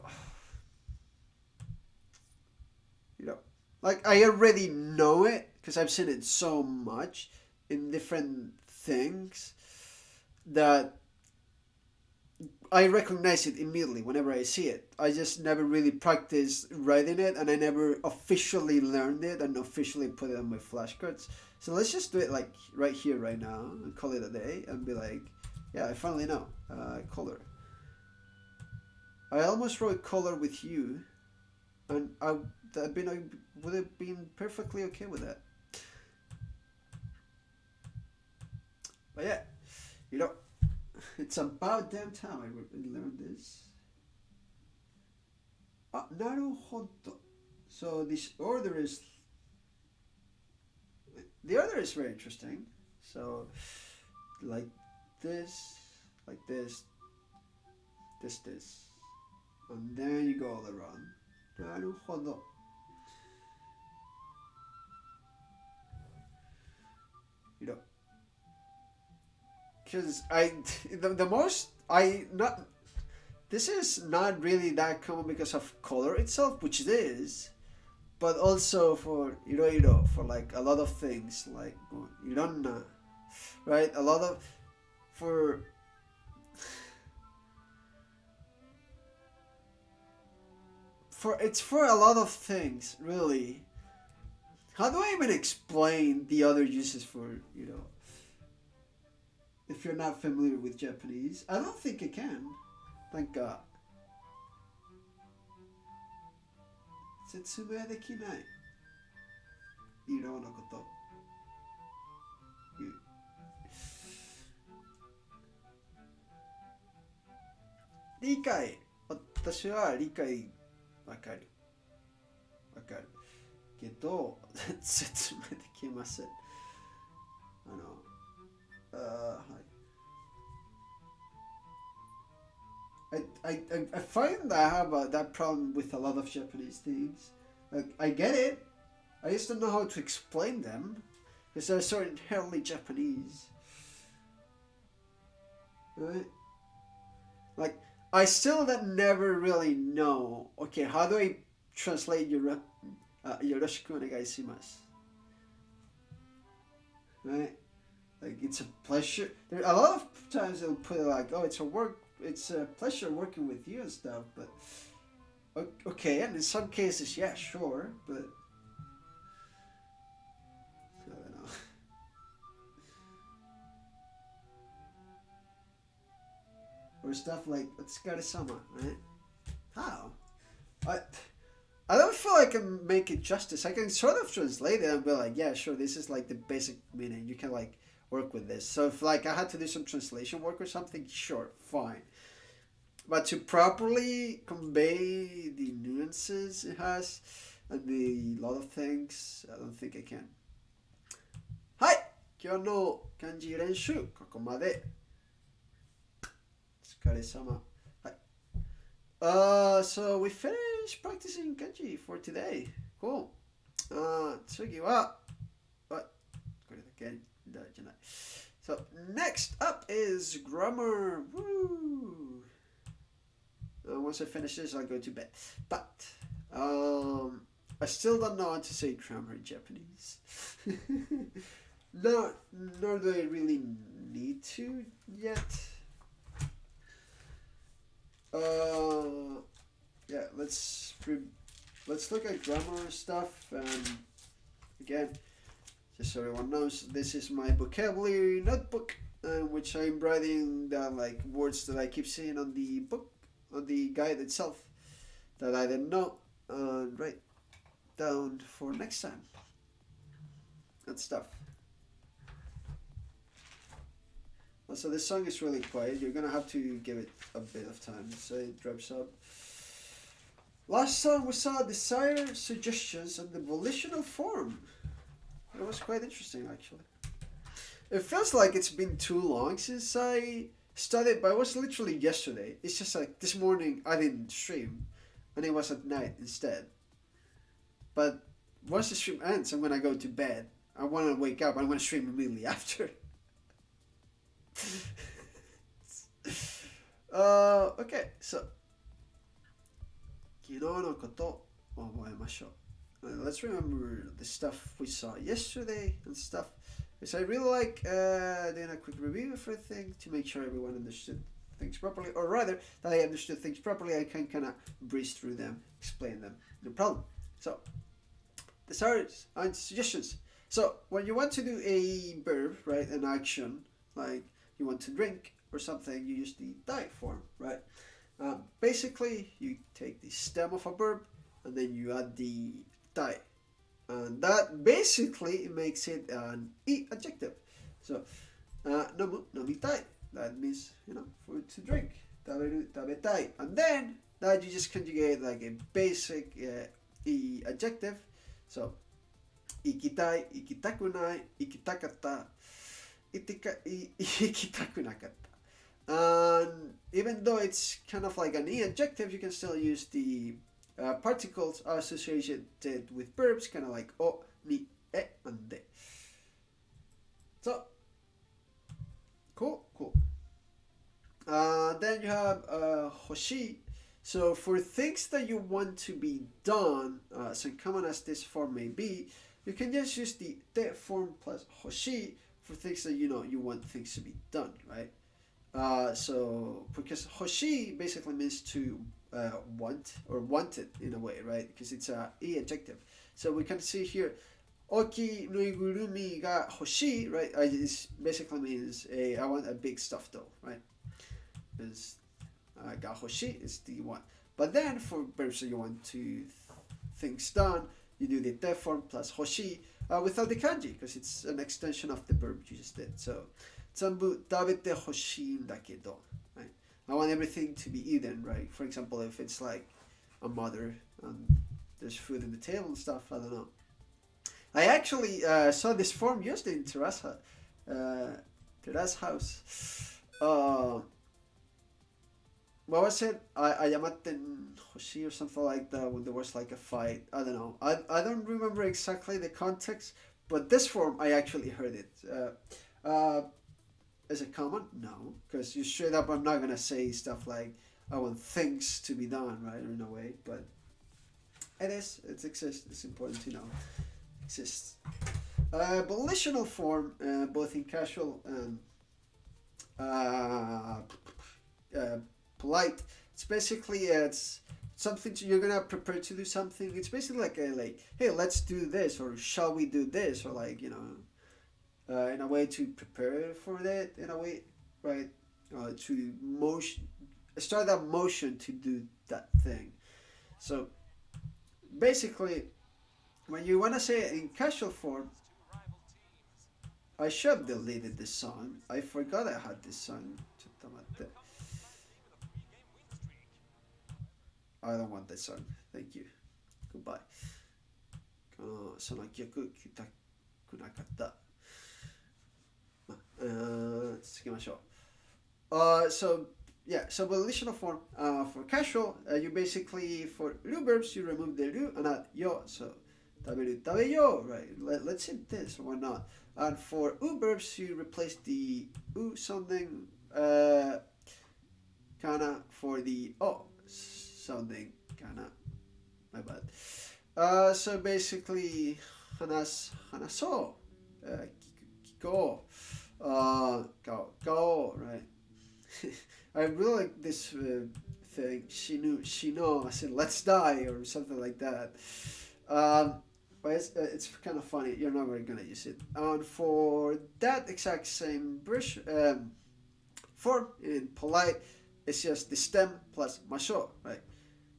like I already know it because I've seen it so much in different things that I recognize it immediately whenever I see it. I just never really practiced writing it, and I never officially learned it and officially put it on my flashcards. So let's just do it like right here, right now, and call it a day, and be like, yeah, I finally know. Color. I almost wrote color with you, and I would have been perfectly okay with that. But yeah, it's about damn time I learned this. Naruhodo. So this order is... The order is very interesting. So, like this, this. And then you go all around. Naruhodo. Because this is not really that common because of color itself, which it is, but also for for like a lot of things, like you don't know, right? A lot of it's for a lot of things, really. How do I even explain the other uses for if you're not familiar with Japanese? I don't think I can. Thank God. Setsume dekinai. Iro no koto. 理解。私は理解わかる。けど、説明できません。はい。I find that I have that problem with a lot of Japanese things. Like, I get it, I just don't know how to explain them because they're so inherently Japanese. Right? Like, I still never really know, okay, how do I translate yoroshiku onegai shimasu? Right? Like, it's a pleasure. There, a lot of times they'll put it like, oh, it's a pleasure working with you and stuff, but okay, and in some cases, yeah, sure, but I don't know. Or stuff like "otsukare-sama," right? How? I don't feel I can make it justice. I can sort of translate it and be like, yeah, sure, this is like the basic meaning. You can like work with this. So if like I had to do some translation work or something, sure, fine. But to properly convey the nuances it has and the lot of things, I don't think I can. はい、今日の漢字練習ここまで。お疲れ様。はい。So we finished practicing kanji for today. Cool. 次は、これだけじゃない。So next up is grammar. Woo! Once I finish this, I'll go to bed. But I still don't know how to say grammar in Japanese. Nor do I really need to yet. Yeah, let's look at grammar stuff. And again, just so everyone knows, this is my vocabulary notebook, which I'm writing down like words that I keep seeing on the book, on the guide itself, that I didn't know, and write down for next time and stuff. So this song is really quiet. You're gonna have to give it a bit of time so it drops up. Last time we saw desire, suggestions, and the volitional form. It was quite interesting, actually. It feels like it's been too long since I studied, but it was literally yesterday. It's just like this morning I didn't stream, and it was at night instead. But once the stream ends, I'm gonna go to bed. I wanna wake up. I'm gonna stream immediately after. Okay, so 昨日のことを覚えましょう。Let's remember the stuff we saw yesterday and stuff. Because I really like doing a quick review of everything to make sure everyone understood things properly, or rather that I understood things properly. I can kind of breeze through them, explain them, no problem. So, desires and suggestions. So when you want to do a verb, right, an action, like you want to drink or something, you use the die form, right? Basically, you take the stem of a verb and then you add the die. And that basically makes it an e adjective. So, nomu, nomitai. That means, food to drink. Taberu, tabetai. And then, that you just conjugate like a basic e adjective. So, ikitai, ikitakunai, ikitakata, ikitakunakata. And even though it's kind of like an e adjective, you can still use the particles associated with verbs, kind of like o, ni, e, and de. So, cool. Then you have hoshi. So for things that you want to be done, as uncommon as this form may be, you can just use the te form plus hoshi for things that you want things to be done, right? So because hoshi basically means to want or wanted in a way, right? Because it's a e adjective. So we can see here, oki nuigurumi ga hoshi, right? It basically means I want a big stuffed doll, right? Because ga hoshi is the one. But then for verbs that you want to things done, you do the te form plus hoshi without the kanji, because it's an extension of the verb you just did. So 全部食べてほしいんだけど, right? I want everything to be eaten, right? For example, if it's like a mother and there's food on the table and stuff, I don't know. I actually saw this form used in Terra's house what was it? Ayamatte Hoshi or something like that when there was like a fight. I don't know. I don't remember exactly the context, but this form I actually heard it. Is it common? No, because you straight up I'm not gonna say stuff like I want things to be done, right? Or in a way, but it is. It exists. It's important to know. It exists. Volitional form, both in casual and polite. It's basically it's something you're gonna prepare to do something. It's basically like hey, let's do this, or shall we do this, or like in a way to prepare for that, in a way, right? To motion, start that motion to do that thing. So basically, when you wanna say it in casual form, I should have deleted this song. I forgot I had this song. I don't want this song. Thank you. Goodbye. その曲聴きたくなかった。続けましょう。So yeah, so volitional form for casual, you basically for ru verbs you remove the ru and add yo. So 食べる食べよう, right? Let's hit this, why not? And for u verbs you replace the u sounding kana for the o sounding kana. My bad. So basically 話そう、聞こう、go, right? I really like this thing. She know. I said, let's die or something like that. But it's kind of funny. You're not really gonna use it. And for that exact same form in polite, it's just the stem plus masho, right?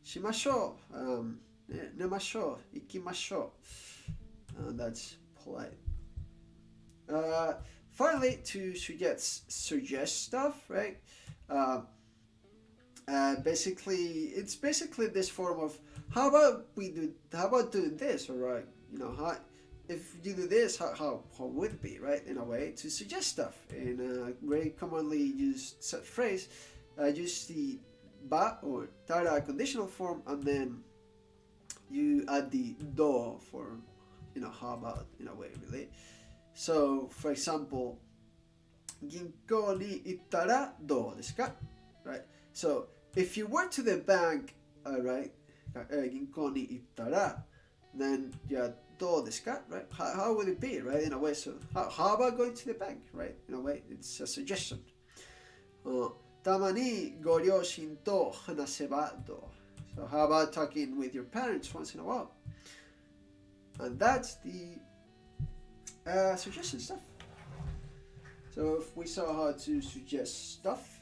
Shimasho, nemasho, ikimasho. And that's polite. Finally, to suggest stuff, right? It's basically this form of how about doing this, all right? If you do this, how would it be, right? In a way to suggest stuff. In a very commonly used phrase, use the ba or tara conditional form, and then you add the do for how about, in a way, really. So, for example, 銀行に行ったらどうですか? Right? So, if you went to the bank, right? 銀行に行ったら, then yeah, どうですか? Right? How would it be, right? In a way, so how about going to the bank, right? In a way, it's a suggestion. たまにご両親と話せばどう? So, how about talking with your parents once in a while? And that's the suggestion stuff. So if we saw how to suggest stuff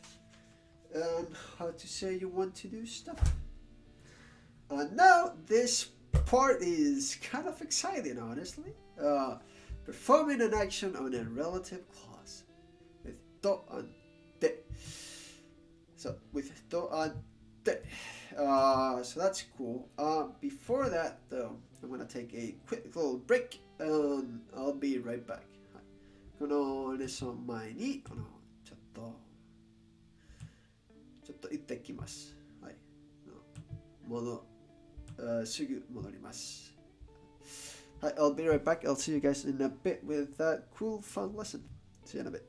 and how to say you want to do stuff. And now this part is kind of exciting, honestly. Performing an action on a relative clause with to and te. So with to and te. So that's cool. Before that, though, I'm gonna take a quick little break and I'll be right back. このレッスン前にちょっと行ってきます。はい。すぐ戻ります。はい、I'll be right back. I'll see you guys in a bit with that cool, fun lesson. See you in a bit.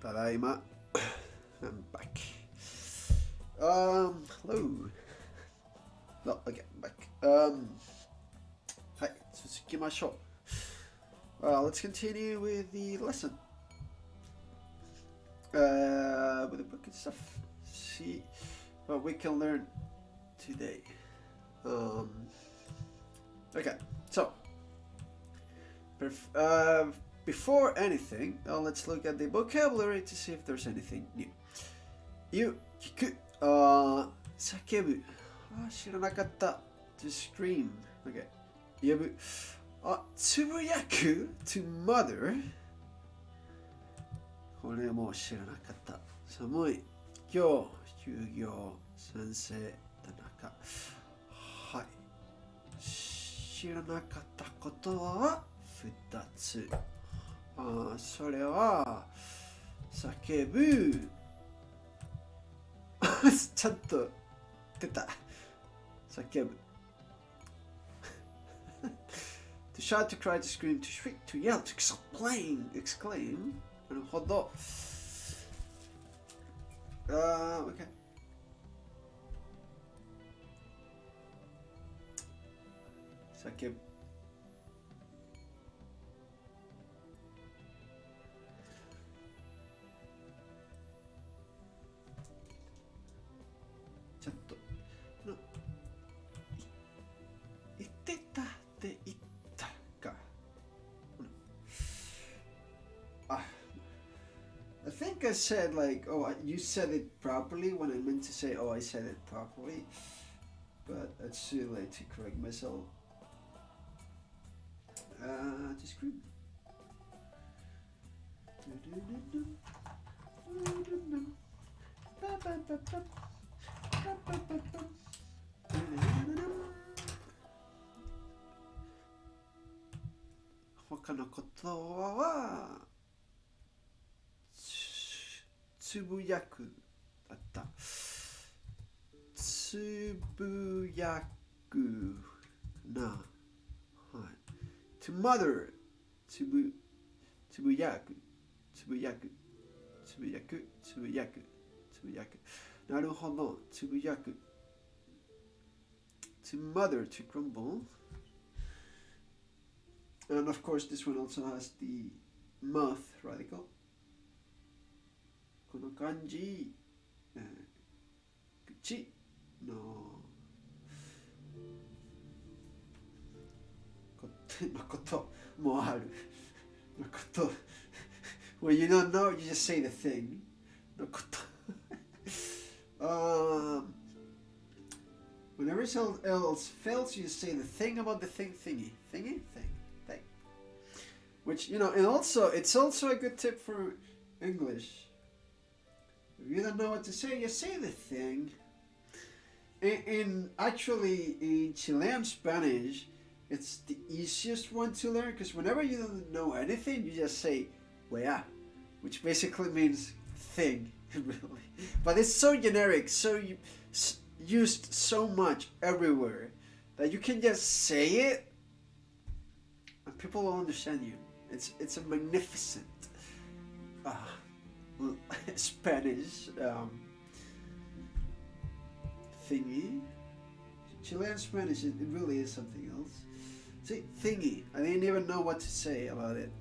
Tadaima. I'm back. Hello. No, okay, back. はい、続きましょう。Let's continue with the lesson. With the book and stuff. See what we can learn today. Okay, so before anything, let's look at the vocabulary to see if there's anything new. 言う、聞く、叫ぶ、知らなかった。To scream. Okay. 呼ぶ、つぶやく to mother. これも知らなかった。寒い、今日、休業、先生、田中。はい。知らなかったことは2つ。それは、叫ぶ。ちゃんと出た。叫ぶ。To shout, to cry, to scream, to shriek, to yell, to exclaim. なるほど。Okay. 叫ぶ。ちょっと。言ってたって言ったか。I think I said like, oh, you said it properly when I meant to say, oh, I said it properly. But it's too late to correct myself. Just scream. What kind ofことはつぶやくだった。つぶやくな。はい。To mother つぶやくつぶやくつぶやくつぶやくつぶやく。なるほど。つぶやく。To mother to grumble. And of course this one also has the mouth radical. この漢字、口のこともある。のこと。Well, you don't know, you just say the thing. のこと。Whenever else fails, you say the thing about the thing, thing. Which, you know, and also, it's also a good tip for English. If you don't know what to say, you say the thing. Actually, in Chilean Spanish, it's the easiest one to learn because whenever you don't know anything, you just say, wea, which basically means thing, really. But it's so generic, so used so much everywhere that you can just say it and people will understand you. It's a magnificent Spanish thingy. Chilean Spanish, it really is something else. See, thingy. I didn't even know what to say about it.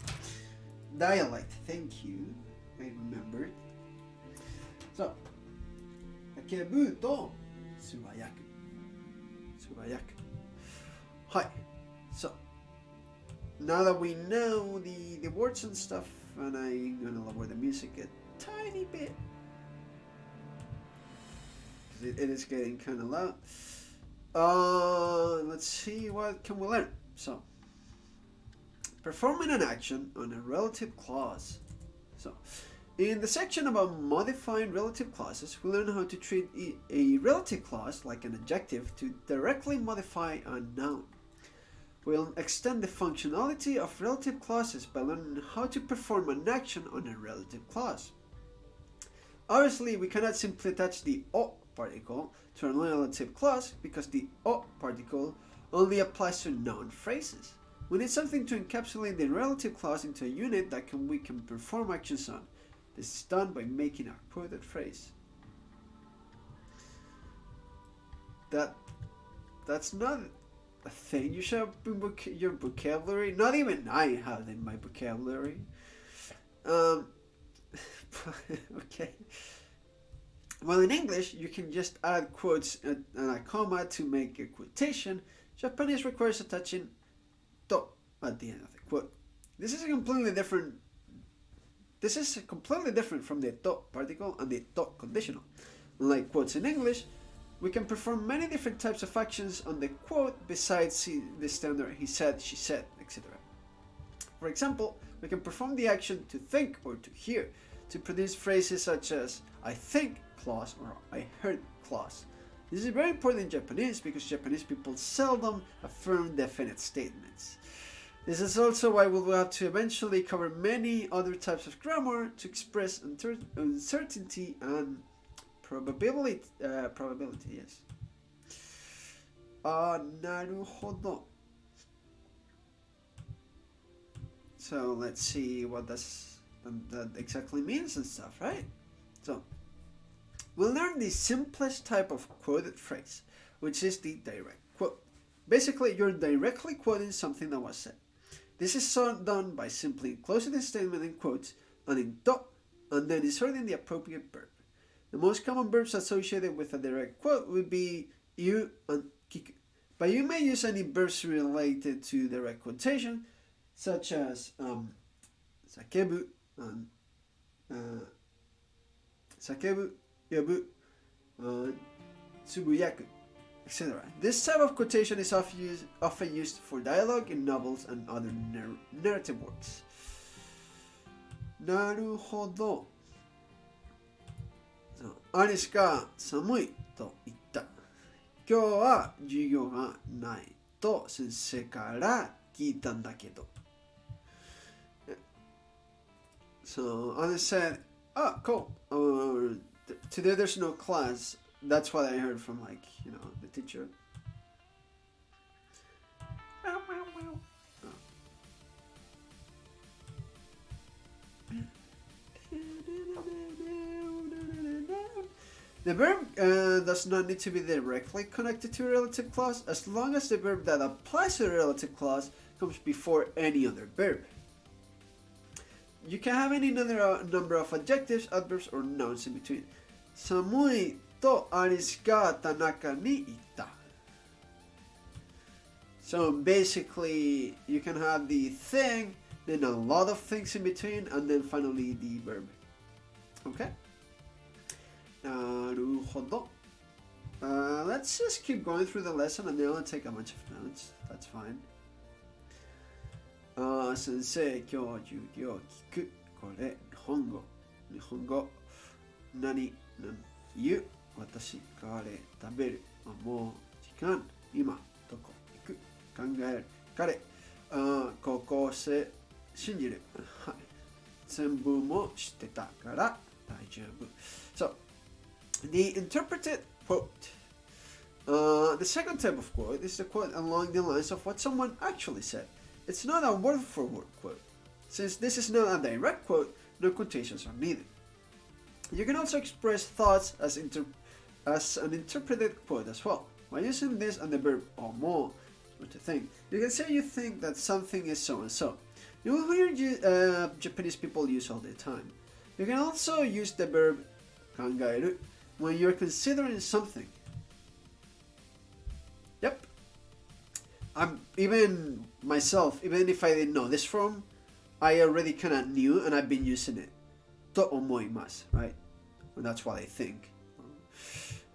Dialect, thank you. I remembered. So, 叫ぶと素早く。素早く。はい。So, now that we know the words and stuff, and I'm gonna lower the music a tiny bit. It is getting kind of loud. Let's see, what can we learn? So, performing an action on a relative clause. So, in the section about modifying relative clauses, we learn how to treat a relative clause like an adjective to directly modify a noun. We'll extend the functionality of relative clauses by learning how to perform an action on a relative clause. Obviously, we cannot simply attach the o particle to a relative clause because the o particle only applies to noun phrases. We need something to encapsulate the relative clause into a unit that we can perform actions on. This is done by making a quoted phrase. That's not a thing you should have in your vocabulary. Not even I have it in my vocabulary. Okay. Well, in English, you can just add quotes and a comma to make a quotation. Japanese requires attaching to at the end of the quote. This is completely different from the to particle and the to conditional. Unlike quotes in English, we can perform many different types of actions on the quote besides the standard he said, she said, etc. For example, we can perform the action to think or to hear to produce phrases such as I think clause or I heard clause. This is very important in Japanese because Japanese people seldom affirm definite statements. This is also why we will have to eventually cover many other types of grammar to express uncertainty and probability, yes. なるほど. So let's see what that exactly means and stuff, right? So we'll learn the simplest type of quoted phrase, which is the direct quote. Basically, you're directly quoting something that was said. This is done by simply enclosing the statement in quotes and in to, and then inserting the appropriate verb. The most common verbs associated with a direct quote would be you and kiku. But you may use any verbs related to direct quotation, such as sakebu and sakebu, yobu, tsubuyaku, etc. This type of quotation is often used for dialogue in novels and other narrative works. なるほど。アリスが寒いと言った。今日は授業がないと先生から聞いたんだけど。So Alice said, "Oh, cool. Today there's no class." That's what I heard from the teacher. The verb does not need to be directly connected to a relative clause as long as the verb that applies to the relative clause comes before any other verb. You can have any number of adjectives, adverbs, or nouns in between. Samui to Alice ga Tanaka ni itta. So basically, you can have the thing, then a lot of things in between, and then finally the verb. Okay? なるほど. Let's just keep going through the lesson and then I'll take a bunch of notes. That's fine. 先生、今日授業聞く。これ、日本語。何言う。私、カレー食べる。もう時間。今、どこ行く。考える。彼、高校生、信じる。はい。全部も知ってたから大丈夫。So, the interpreted quote. The second type of quote is the quote along the lines of what someone actually said. It's not a word-for-word quote. Since this is not a direct quote, no quotations are needed. You can also express thoughts as an interpreted quote as well. By using this and the verb omo, or to think, you can say you think that something is so and so. You will hear Japanese people use all the time. You can also use the verb kangaeru when you're considering something. Yep. Even myself, even if I didn't know this form, I already kind of knew and I've been using it. To omoimasu, right? Well, that's what I think.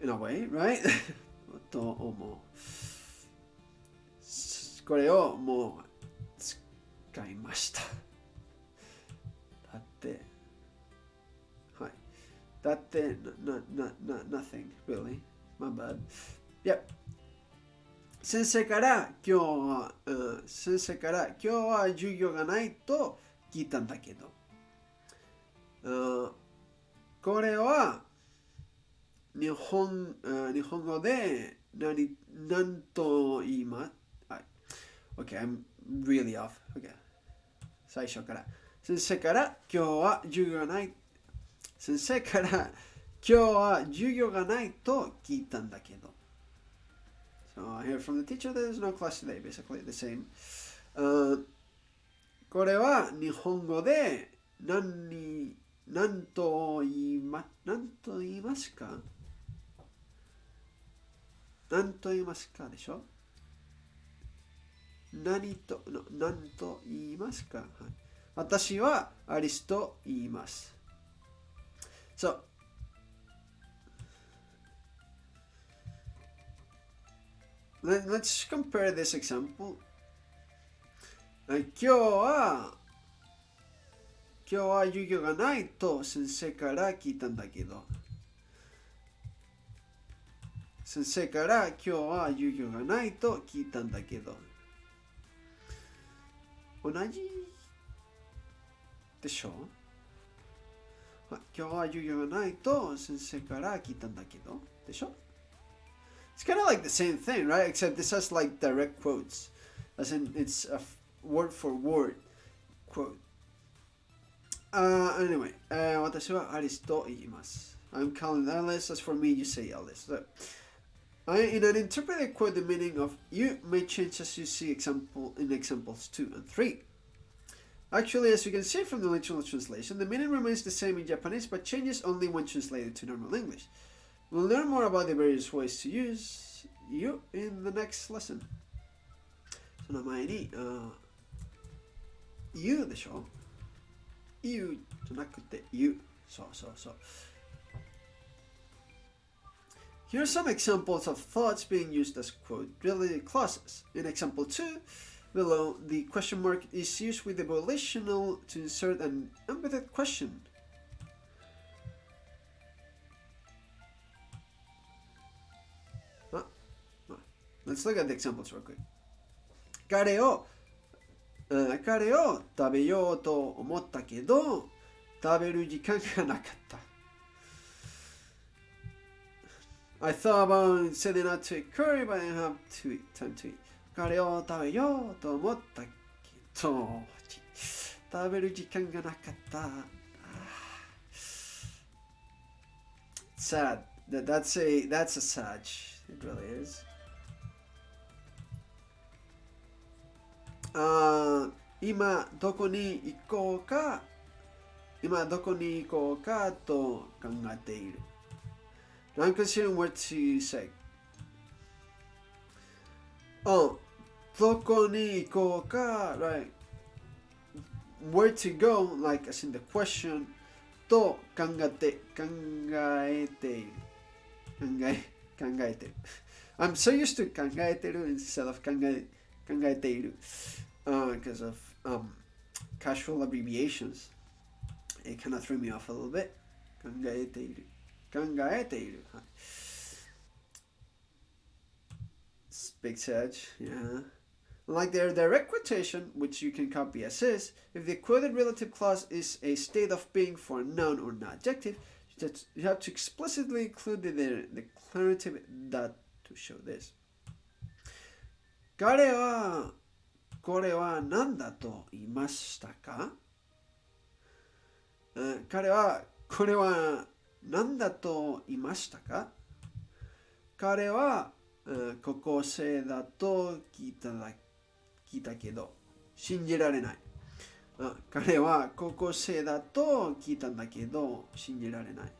In a way, right? To omo. これをもう使いました。だって、はい。だって、nothing, really. My bad. Yep. 先生から今日は授業がないと聞いたんだけど、これは日本語で何と言います。はい。Okay, I'm really off. Okay. 最初から。先生から今日は授業がない。先生から今日は授業がないと聞いたんだけど。So I hear from the teacher there is no class today, basically the same. これは日本語で何と言いますか何と言いますかでしょ何と言いますか、はい、私はアリスと言います。So, let's compare this example. 今日は授業がないと先生から聞いたんだけど。先生から今日は授業がないと聞いたんだけど。同じでしょ？今日は授業がないと先生から聞いたんだけど。でしょ？ It's kind of like the same thing, right? Except this has like direct quotes. As in, it's a word for word quote. Anyway, 私はアリスと言います。I'm calling Alice. As for me, you say Alice. So, in an interpreted quote, the meaning of you may change as you see in examples 2 and 3. Actually, as you can see from the literal translation, the meaning remains the same in Japanese, but changes only when translated to normal English. We'll learn more about the various ways to use you in the next lesson. その前に、you でしょ？ you じゃなくて you。そう。Here are some examples of thoughts being used as quote-related clauses. In example 2, below, the question mark is used with the volitional to insert an embedded question. Let's look at the examples real quick. 彼を食べようと思ったけど、食べる時間がなかった。I thought about setting out to eat curry, but I didn't have time to eat. 彼を食べようと思ったけど、食べる時間がなかった。Sad. That's a sad. It really is. 今どこに行こうかと考えている。I'm considering what to say. どこに行こうか right? Where to go, like as in the question, と考えている。I'm so used to 考えてる instead of 考えている because of casual abbreviations. It kind of threw me off a little bit. 考えている。はい。Big Sage, yeah. Like their direct quotation, which you can copy as is, if the quoted relative clause is a state of being for a noun or an adjective, you have to explicitly include the declarative that to show this. 彼はこれは何だと言いましたか？彼はこれは何だと言いましたか？彼は高校生だと聞いたけど信じられない。彼は高校生だと聞いたんだけど信じられない。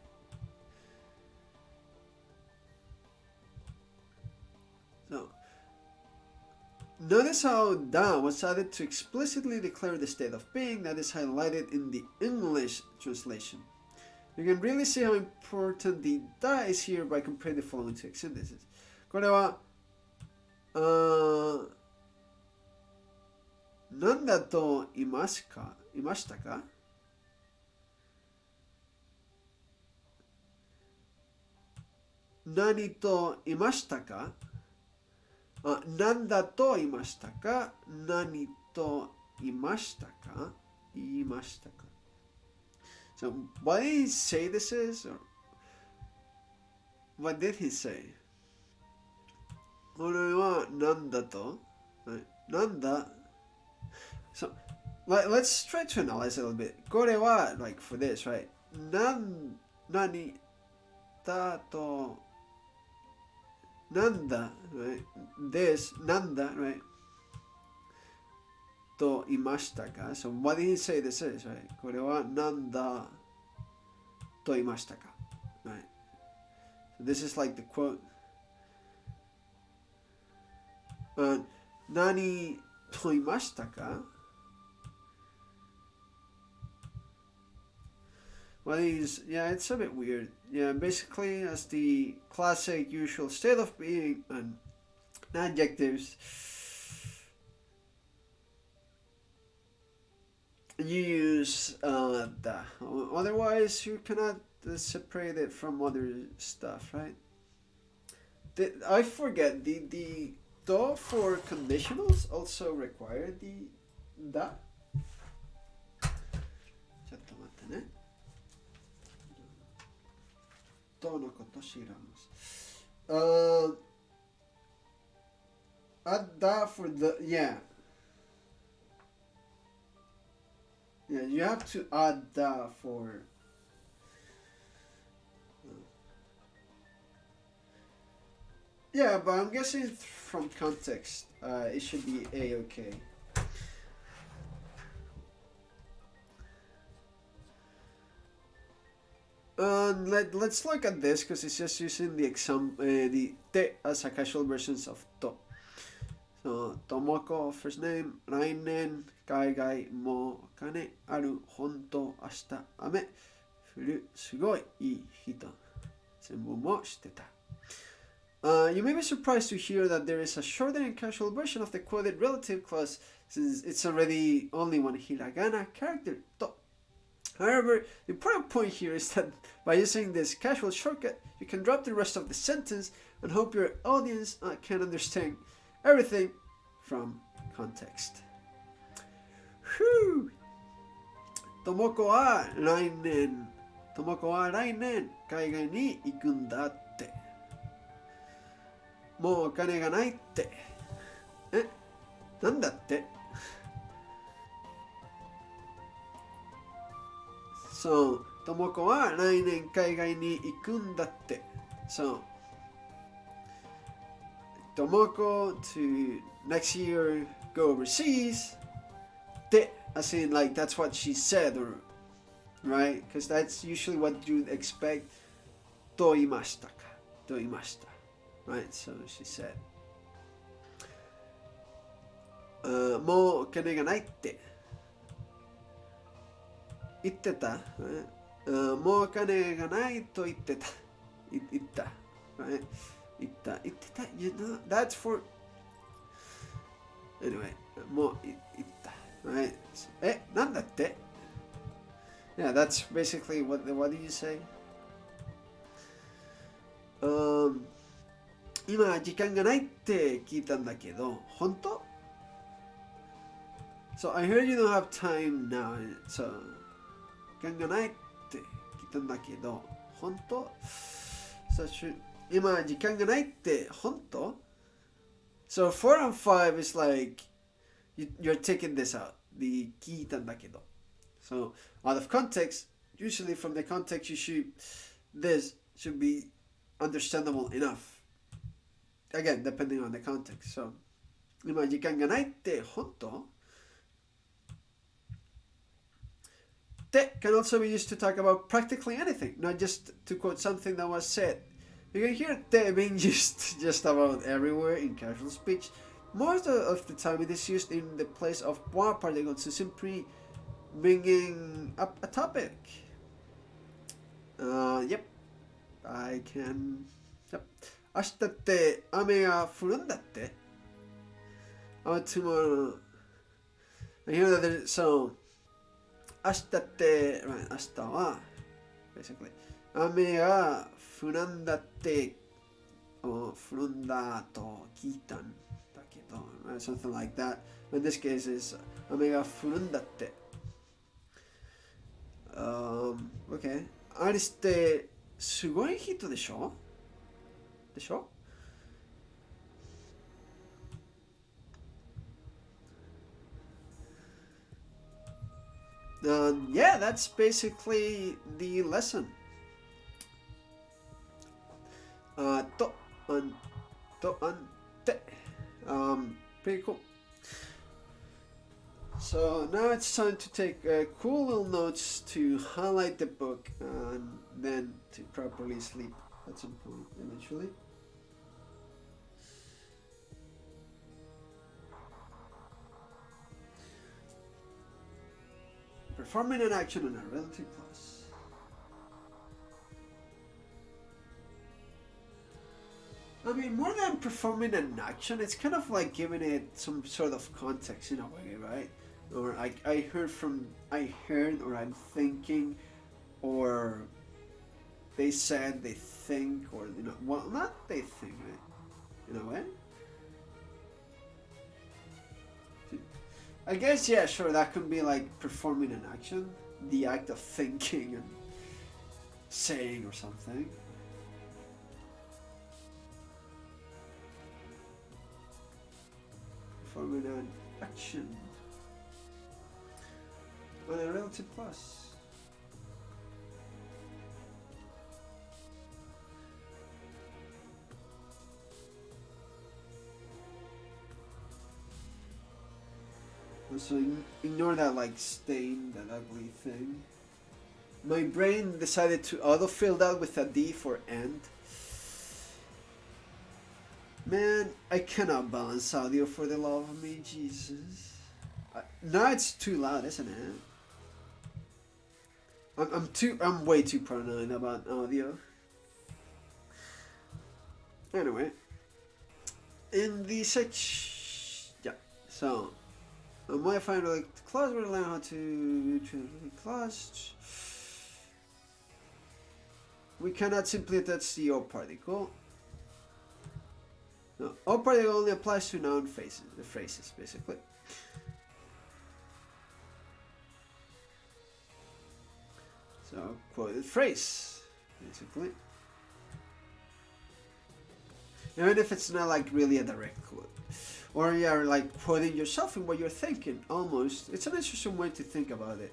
So, notice how da was added to explicitly declare the state of being that is highlighted in the English translation. You can really see how important the da is here by comparing the following two sentences. これは何だと言いましたか？何と言いましたか？何だと言いましたか？何と言いましたか？ So, what did he say this is? Or what did he say? これは何だと？何だ？ So, let's try to analyze it a little bit. これは like for this, right? 何だと、なんだ、right? です、なんだ、right? と言いましたか So, what did he say this is, right? これはなんだと言いましたか Right? So, this is like the quote. 何と言いましたか Well, yeah, it's a bit weird. Yeah, basically, as the classic usual state of being and adjectives, you use the. Otherwise, you cannot separate it from other stuff, right? I forget, the do for conditionals also require the da? ちょっと待ってね。どのこと知らんす。Add that for the, yeah. Yeah, you have to add that for. Yeah, but I'm guessing from context, it should be A-okay. Let's look at this because it's just using the te as a casual versions of to. So, Tomoko, first name, rainen, kaigai, mo, kane, aru, honto, ashita, ame, furu, sugoi, ii hito. Zenbu mo shiteta. You may be surprised to hear that there is a shorter and casual version of the quoted relative clause since it's already only one hiragana character, to. However, the important point here is that by using this casual shortcut, you can drop the rest of the sentence and hope your audience can understand everything from context. Whew! Tomoko wa rainen kaigai ni iku n da tte. Mou okane ga nai tte. Nan da tte? So, Tomoko wa rainen kaigai ni iku n da tte. So, Tomoko to next year go overseas. Te, as in like that's what she said, or right? Because that's usually what you'd expect. Toimashita ka. Toimashita. Right? So she said. Mou okane ga nai tte. Itteta. Right? Mou okane ga nai to itteta. Itta. Right? Itta. You know, that's for. Anyway, mo itta. Right? So, nandatte? Yeah, that's basically what do you say? 今時間がないって聞いたんだけど、本当? So I heard you don't have time now. So 時間がないって聞いたんだけど、本当? So 今時間がないって本当? So 4 and 5 is like you're taking this out. The 聞いたんだけど. So out of context, usually from the context this should be understandable enough. Again, depending on the context. So 今時間がないって本当? Te can also be used to talk about practically anything, not just to quote something that was said. You can hear te being used just about everywhere in casual speech. Most of the time it is used in the place of one particle to simply bringing up a topic. Yep. I can. Yep. 明日って雨が降るんだって? Tomorrow. I hear that there's so. 明日って、right, 明日は basically 雨が降るんだって降るんだと聞いたんだけど right, something like that. In this case is 雨が降るんだって okay. アリスってすごい人でしょ? でしょ? Yeah, that's basically the lesson. To and te. Pretty cool. So now it's time to take cool little notes to highlight the book and then to properly sleep at some point eventually. Performing an action on a relative clause. I mean, more than performing an action, it's kind of like giving it some sort of context in a way, right? Or I heard, or I'm thinking, or they said, they think, or well, not they think, right? In a way. I guess, yeah, sure, that could be like performing an action, the act of thinking and saying or something. Performing an action on a relative clause. So ignore that like stain, that ugly thing. My brain decided to autofill that with a D for end. Man, I cannot balance audio for the love of me, Jesus. Now it's too loud, isn't it? I'm way too paranoid about audio. Anyway, in the yeah, so modifying the clause, we're learning how to clause. We cannot simply attach the O particle. No, O particle only applies to noun phrases, the phrases basically. So quoted phrase, basically. Even if it's not like really a direct quote. Or you're like quoting yourself in what you're thinking, almost. It's an interesting way to think about it.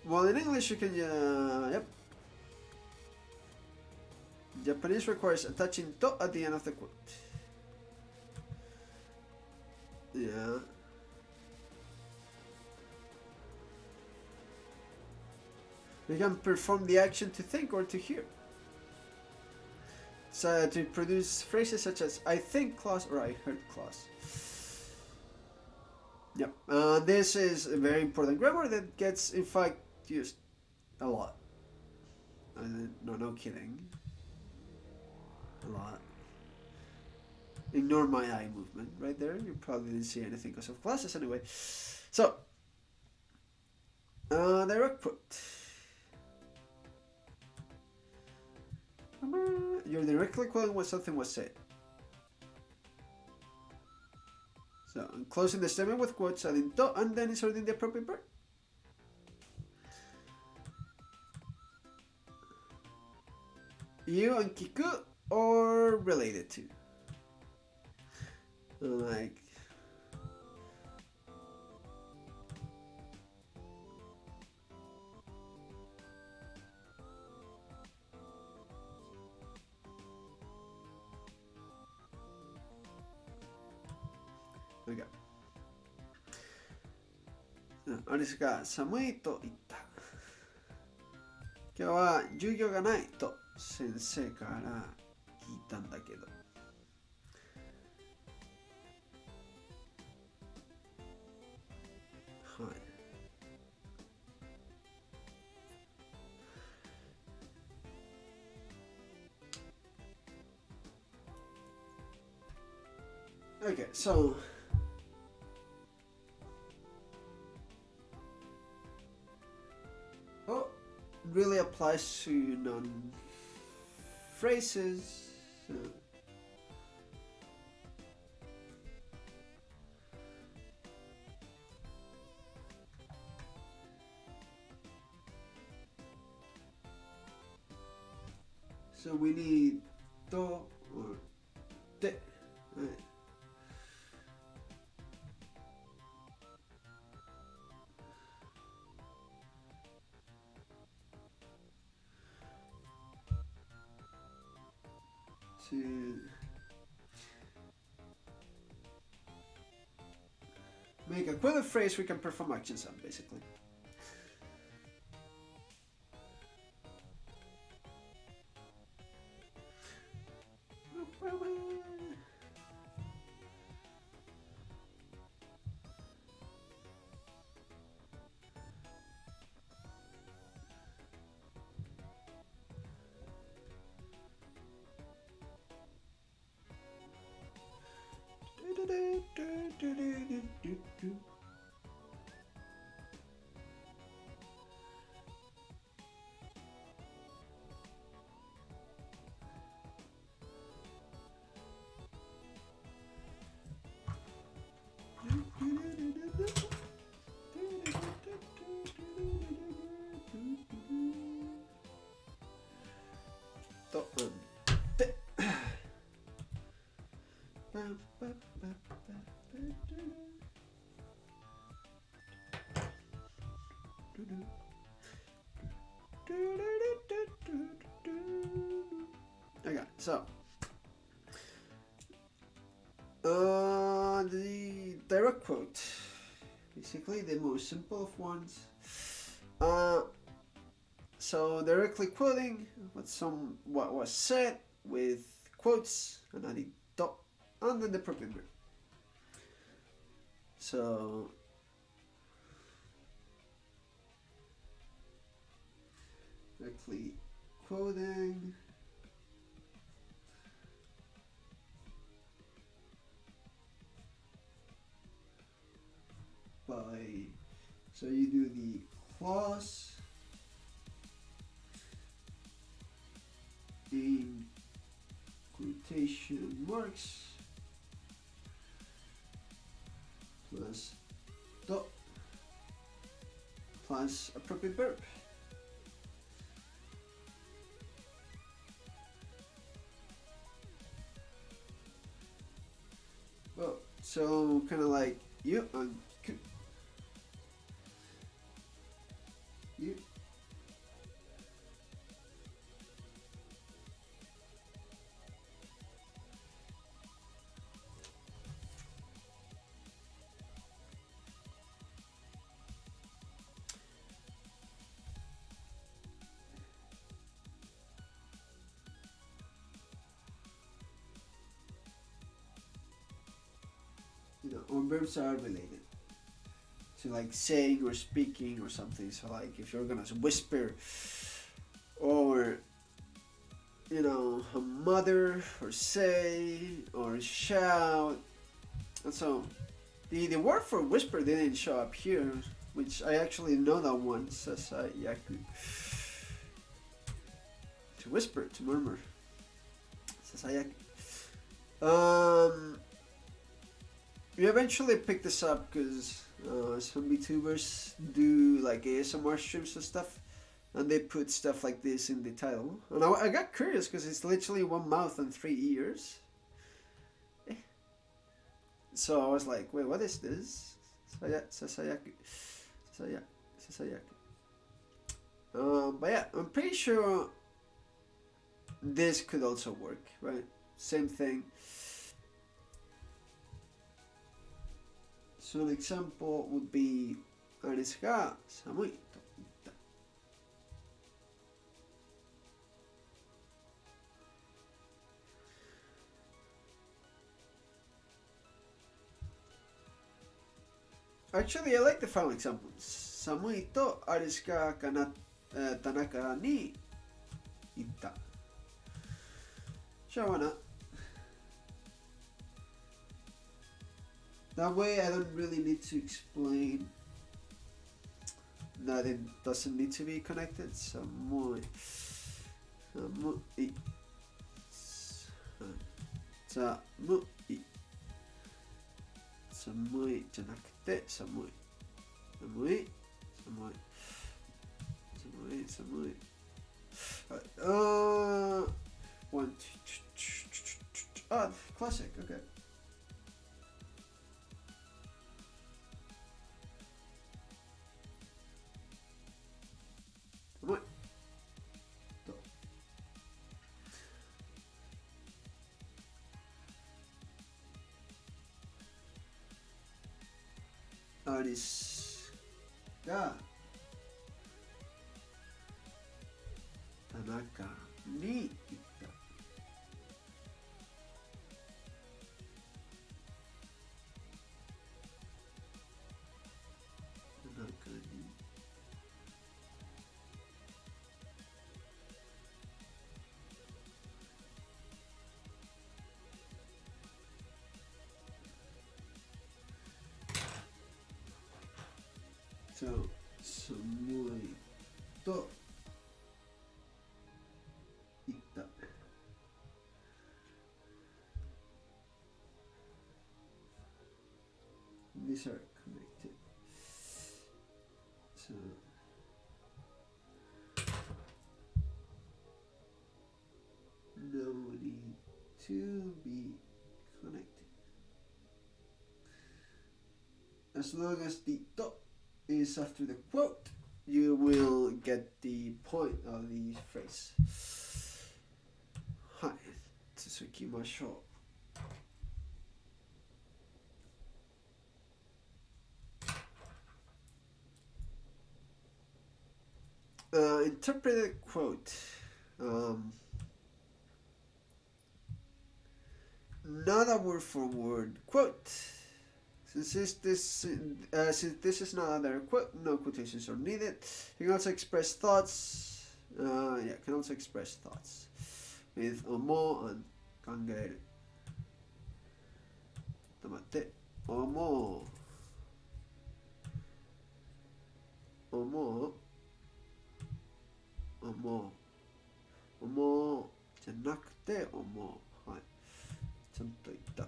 Well, in English you can, yep. Japanese requires attaching to at the end of the quote. Yeah. You can perform the action to think or to hear. So to produce phrases such as I think clause or I heard clause. Yep. This is a very important grammar that gets in fact used a lot. No kidding. A lot. Ignore my eye movement right there. You probably didn't see anything because of Clausez anyway. So, direct quote. You're directly quoting what something was said. So, I'm closing the statement with quotes, adding to, and then inserting the appropriate verb. You and Kiku are related to. Like, okay. アリスが寒いと言った。今日は授業がないと先生から聞いたんだけど。はい。Okay, so really applies to non-phrases. So we need to or te. Right. to make a quoted phrase we can perform actions on, basically. Okay, so the direct quote, basically the most simple of ones. So directly quoting what was said with quotes and adding dot and then the appropriate verb. So directly quoting by, so you do the clause in quotation marks plus dot plus appropriate verb. Well, so kind of like you and you. You know, or verbs are related to like saying or speaking or something. So like if you're gonna whisper or you know a mother or say or shout, and so the word for whisper didn't show up here, which I actually know that one, sasayaku. To whisper, to murmur. Sasayaku. We eventually picked this up because some VTubers do like ASMR streams and stuff, and they put stuff like this in the title. And I got curious because it's literally one mouth and 3 ears. So I was like, wait, what is this? Sasayaku. Sasayaku. But yeah, I'm pretty sure this could also work, right? Same thing. So an example would be, あれですが寒いと言った。Actually, I like the final example. 寒いとあれですが田中に言った。Sure, why not? That way I don't really need to explain that it doesn't need to be connected. 寒いじゃなくて寒い one, classic, okay. アリスが田中に言った。田中にそう寒いと言った。These are connected. So no need to be connected. As long as the dot is after the quote, you will get the point of the phrase. はい、続きましょう。Interpreted quote. Not a word for word quote. Since this is not another quote, no quotations are needed. You can also express thoughts. Can also express thoughts with omo and 考える。ちょっと待って。思うじゃなくて思う。はい。ちゃんと言った。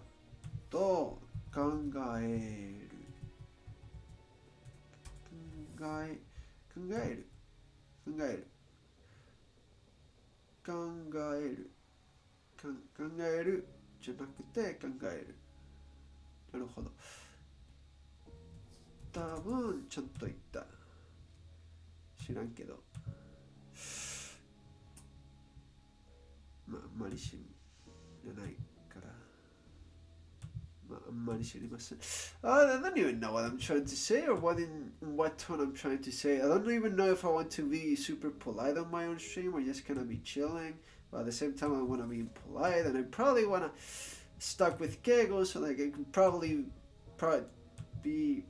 と考える。考えるじゃなくて考える。なるほど。多分ちゃんと言った。知らんけど。まあ、あんまり知らないから。まあ、あんまり知りません。I don't even know what I'm trying to say or what tone I'm trying to say. I don't even know if I want to be super polite on my own stream or just kind of be chilling. But at the same time, I want to be polite and I probably want to stuck with Kegel so like I can probably be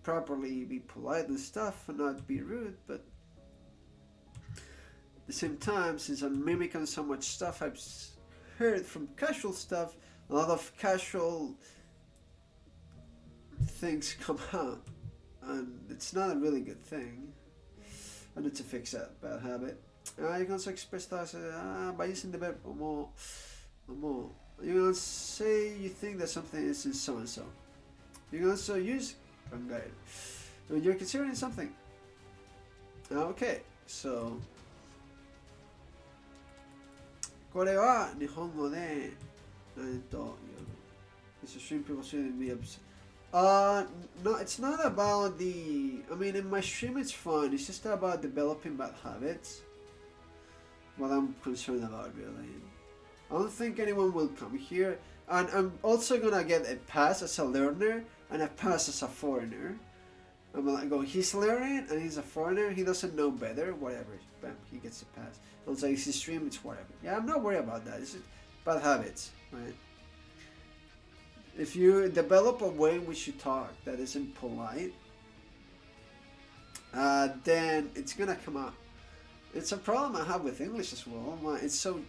polite and stuff and not be rude. But at the same time, since I'm mimicking so much stuff I've heard from casual stuff, a lot of casual things come out, and it's not a really good thing. I need to fix that bad habit. You can also express thoughts by using the verb omo. You can say you think that something is in so and so. You can also use 考える when you're considering something. Okay, so これは日本語でit's a stream people shouldn't be upset. No, it's not about the. I mean, in my stream it's fun. It's just about developing bad habits. What I'm concerned about, really. I don't think anyone will come here, and I'm also gonna get a pass as a learner and a pass as a foreigner. I'm like, go. He's learning and he's a foreigner. He doesn't know better. Whatever. Bam. He gets a pass. It's like his stream. It's whatever. Yeah, I'm not worried about that. It's just bad habits, right? If you develop a way in which you talk that isn't polite, then it's gonna come out. It's a problem I have with English as well. It's so,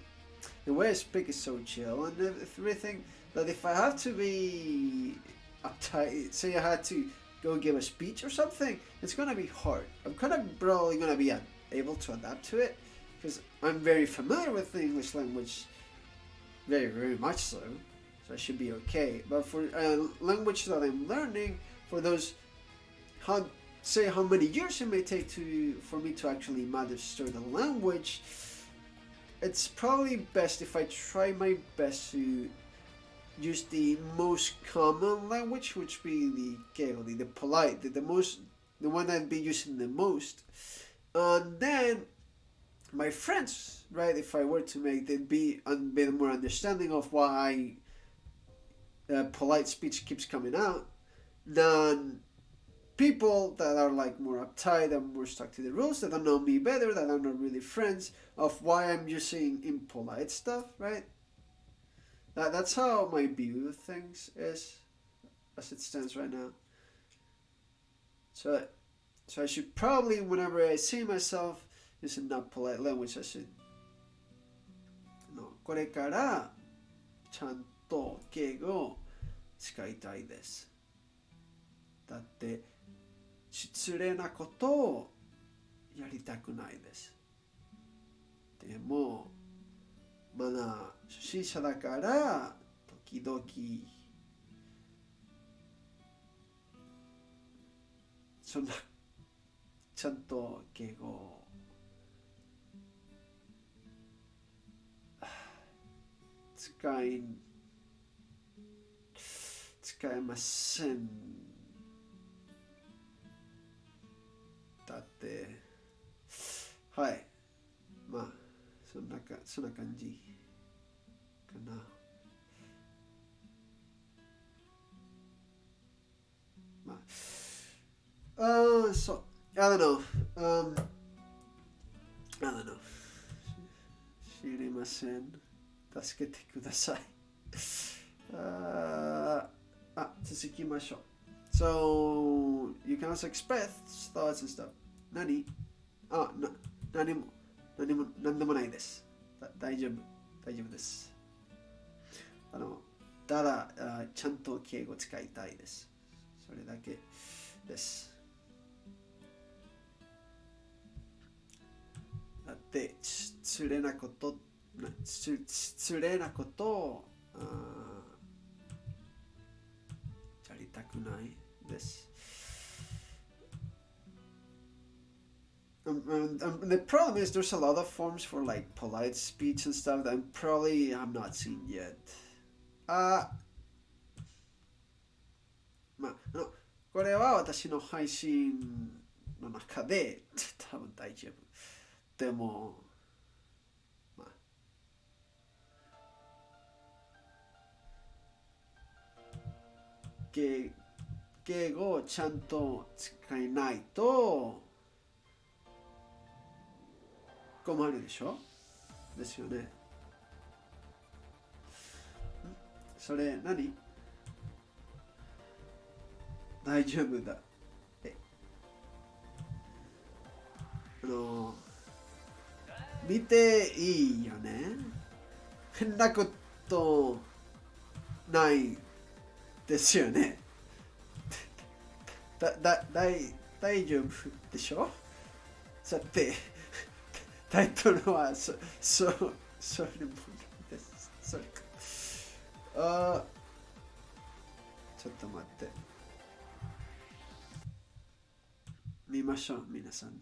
the way I speak is so chill, and everything that if I have to be uptight, say I had to go give a speech or something, it's gonna be hard. I'm kind of probably gonna be able to adapt to it because I'm very familiar with the English language, very, very much so. So I should be okay. But for language that I'm learning, for those, how many years it may take for me to actually master the language, it's probably best if I try my best to use the most common language, which be the Kegel, the polite, the one I'd be using the most. And then my friends, right, if I were to make them be a bit more understanding of why polite speech keeps coming out, then people that are like more uptight and more stuck to the rules, that don't know me better, that are not really friends of why I'm using impolite stuff, right? That's how my view of things is as it stands right now. So I should probably, whenever I see myself using not polite language, I should これからちゃんと敬語を使いたいです。だって失礼なことをやりたくないです。でもまだ初心者だから時々そんなちゃんと敬語を使えません。だってはい、まあそんな感じかな。まあそう、I don't know. I don't know. 知りません。助けてください。続きましょう。So, you can also express thoughts and stuff. 何でもないです。大丈夫です。ただ、ちゃんと敬語使いたいです。それだけです。だって、失礼なことをやりたくないです。The problem is there's a lot of forms for like polite speech and stuff that I probably have not seen yet. これは私の配信の中で多分大丈夫。でも敬語をちゃんと使えないと困るでしょ？ですよね。それ何？大丈夫だ。見ていいよね。変なことないですよね。大丈夫でしょ？さて、タイトルはそういうものです。それか。ちょっと待って。見ましょう、皆さん。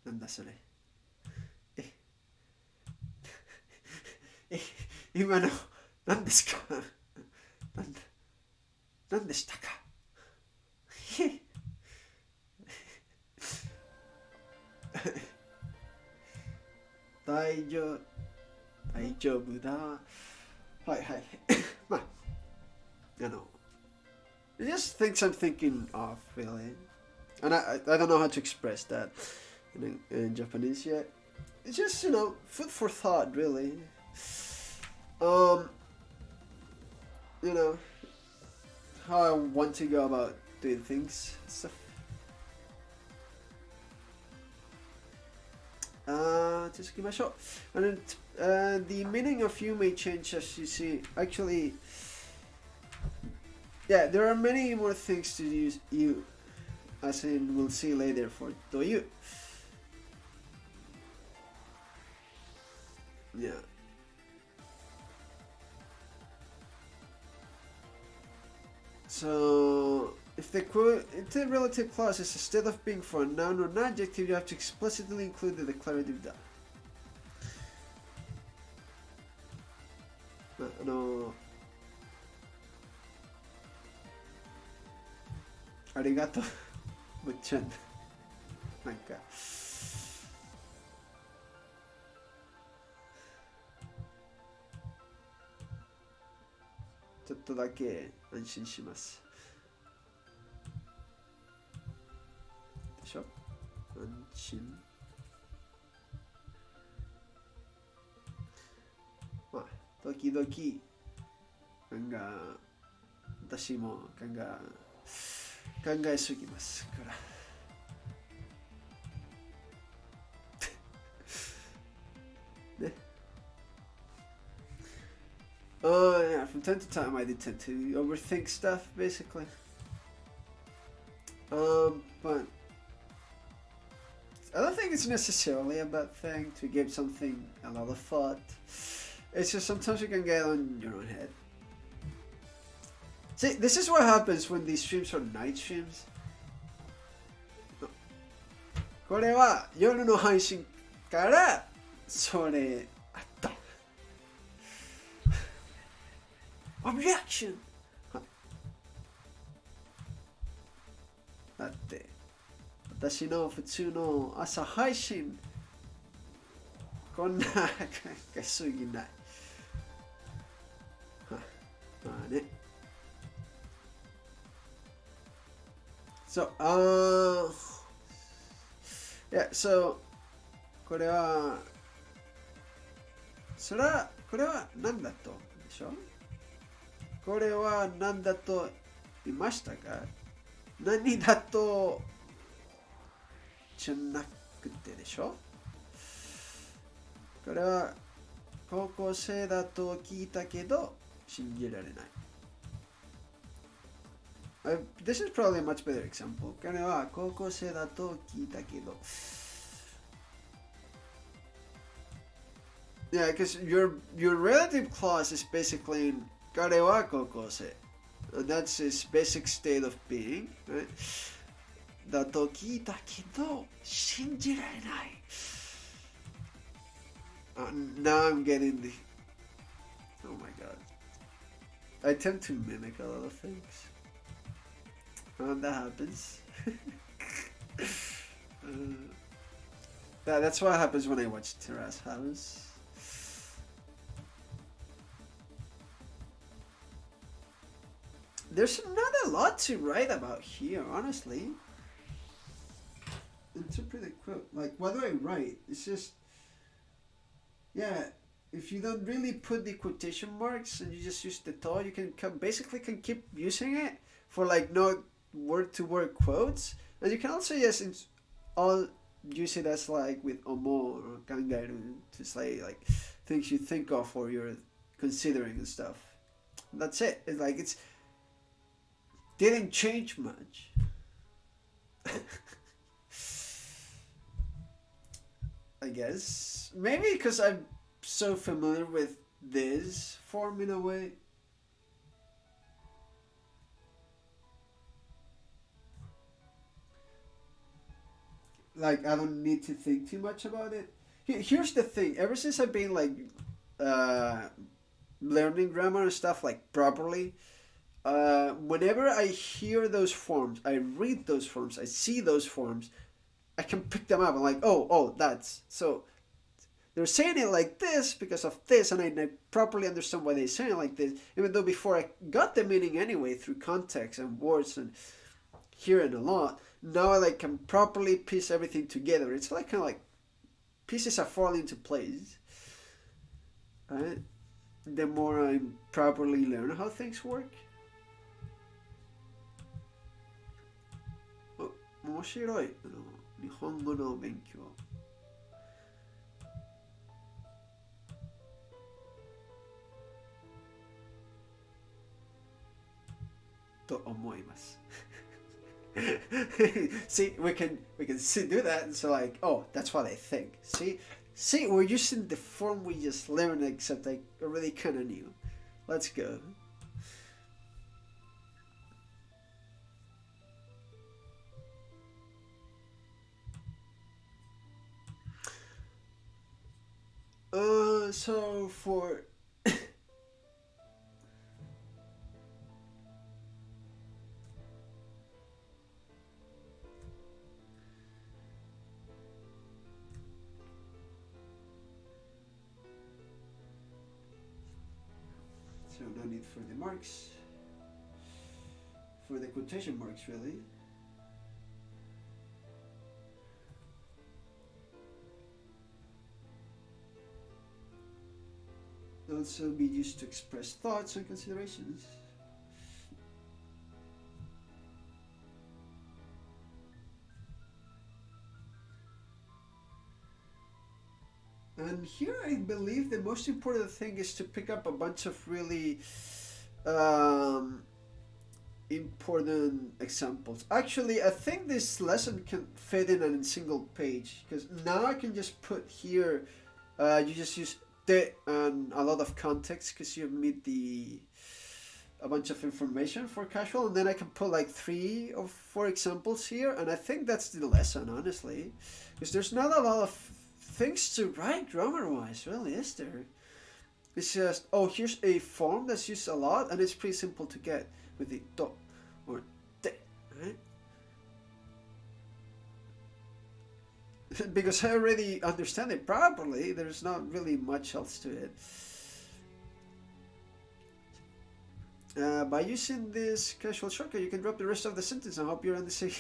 なんだそれ。今の何ですか？何でしたか？大丈夫だ。はいはい。まあit just things I'm thinking of really, and I don't know how to express that in Japanese yet. It's just food for thought really. How I want to go about doing things stuff. Just give my shot. And the meaning of you may change as you see. Actually, yeah, there are many more things to use you, as in we'll see later for do you. Yeah. So, if the relative clause is instead of being for a noun or an adjective, you have to explicitly include the declarative da. ありがとう。むっちゃん。なんか。ちょっとだけ安心します。でしょ？安心。まあ、時々、私も考えすぎますから。ね。Yeah, from time to time I do tend to overthink stuff, basically. But I don't think it's necessarily a bad thing to give something a lot of thought. It's just sometimes you can get on your own head. See, this is what happens when these streams are night streams. これは夜の配信からそれあった。Objection! だって私の普通の朝配信こんな考えすぎない。まあね。So, yeah, so これはこれは何だとでしょ？これは何だと言いましたか？何だとじゃなくてでしょ？これは高校生だと聞いたけど信じられない。This is probably a much better example. これは高校生だと聞いたけど。Yeah, because your relative clause is basically in 彼は高校生。That's his basic state of being, right? だと聞いたけど信じられない。Now I'm getting the... Oh my god. I tend to mimic a lot of things. That happens. That's what happens when I watch Terrace House. There's not a lot to write about here, honestly. Interpret a quote. Like, what do I write? It's just... Yeah, if you don't really put the quotation marks and you just use the to, you can basically keep using it for like no word-to-word quotes. And you can also just all use it as like with omo or kangaru to say like things you think of or you're considering and stuff. That's it. It's like it's didn't change much. I guess maybe because I'm so familiar with this form in a way. Like I don't need to think too much about it. Here's the thing. Ever since I've been like learning grammar and stuff like properly, whenever I hear those forms, I read those forms, I see those forms, I can pick them up. I'm like, oh, that's so. They're saying it like this because of this, and I properly understand why they're saying it like this. Even though before I got the meaning anyway through context and words and hearing a lot, now I like can properly piece everything together. It's like kind of like pieces are falling into place. Right? The more I properly learn how things work. 面白い。日本語の勉強。と思います。See, we can do that. So like, oh, that's what I think. See, we're using the form we just learned, except I already kind of knew. Let's go. So for marks. For the quotation marks, really. Also be used to express thoughts and considerations. And here I believe the most important thing is to pick up a bunch of really important examples. Actually, I think this lesson can fit in a single page, because now I can just put here, you just use the and a lot of context because you need a bunch of information for casual, and then I can put like 3 or 4 examples here, and I think that's the lesson, honestly, because there's not a lot of things to write grammar-wise, really, is there? It's just, oh, here's a form that's used a lot, and it's pretty simple to get with the do or de, right? Because I already understand it properly, there's not really much else to it. By using this casual shortcut, you can drop the rest of the sentence. I hope you're on the same.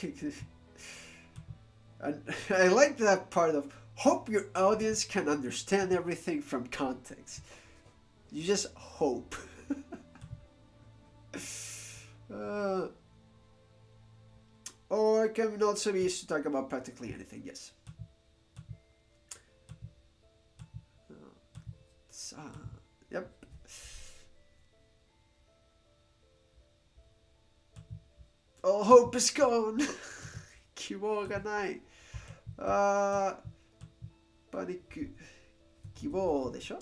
And I like that part of hope your audience can understand everything from context. You just hope. Or it can also be used to talk about practically anything, yes. Yep. All hope is gone. 希望がない。パニック。希望でしょ？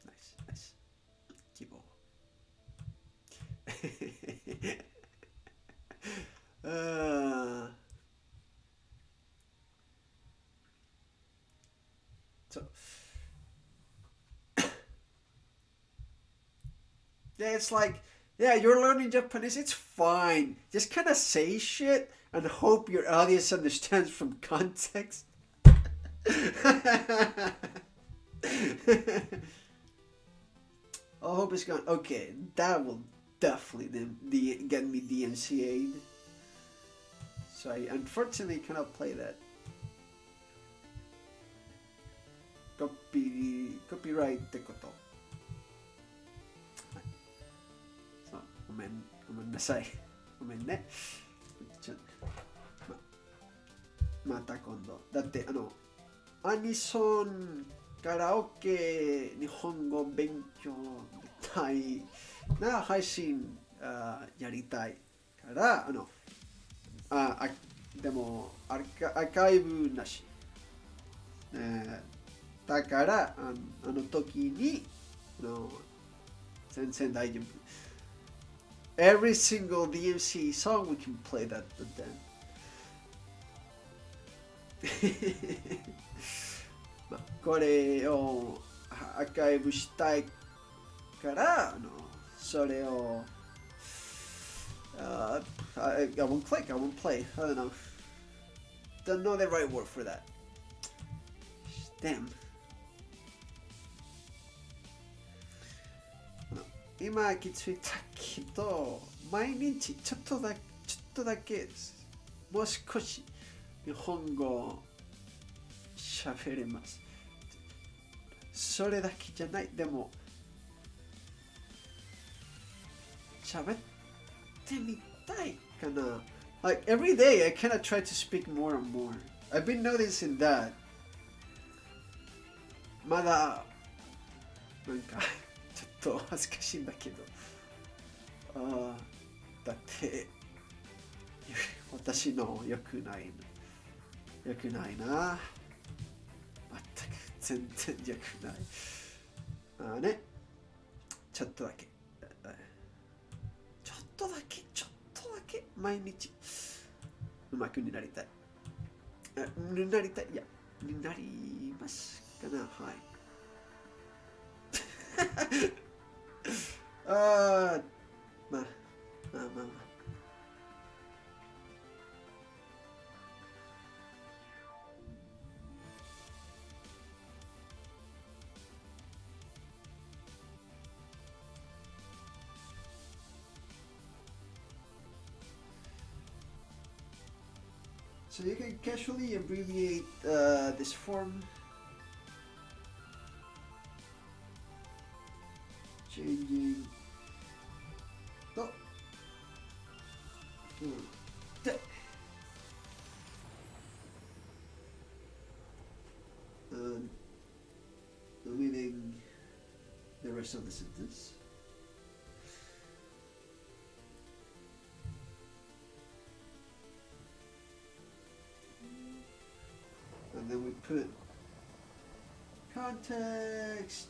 Nice, nice. 希望。So, yeah, it's like, yeah, you're learning Japanese, it's fine. Just kind of say shit and hope your audience understands from context. All hope is gone. Okay, that will definitely get me DMCA'd. So I unfortunately cannot play that. Copyright ってこと。はい。そう、ごめんなさい。ごめんね。また今度。だってアニソン、カラオケ、日本語勉強みたいな配信やりたいからでもアーカイブなし。だからあの時に全然大丈夫。Every single DMC song we can play that then. これをアーカイブしたいからそれをI won't click, I won't play. I don't know. Don't know the right word for that. Damn. 今気づいたけど、毎日ちょっとだけもう少し日本語喋れます。それだけじゃない。でも喋ってみたいかな。Like every day I kind of try to speak more and more. I've been noticing that. まだなんかちょっと恥ずかしいんだけど、だって私の良くないな。全く全然良くない。ね、ちょっとだけ毎日うまくになりたい。になりますかな。はい。まあ。So you can casually abbreviate this form. Changing to te. And omitting the rest of the sentence. And then we put context,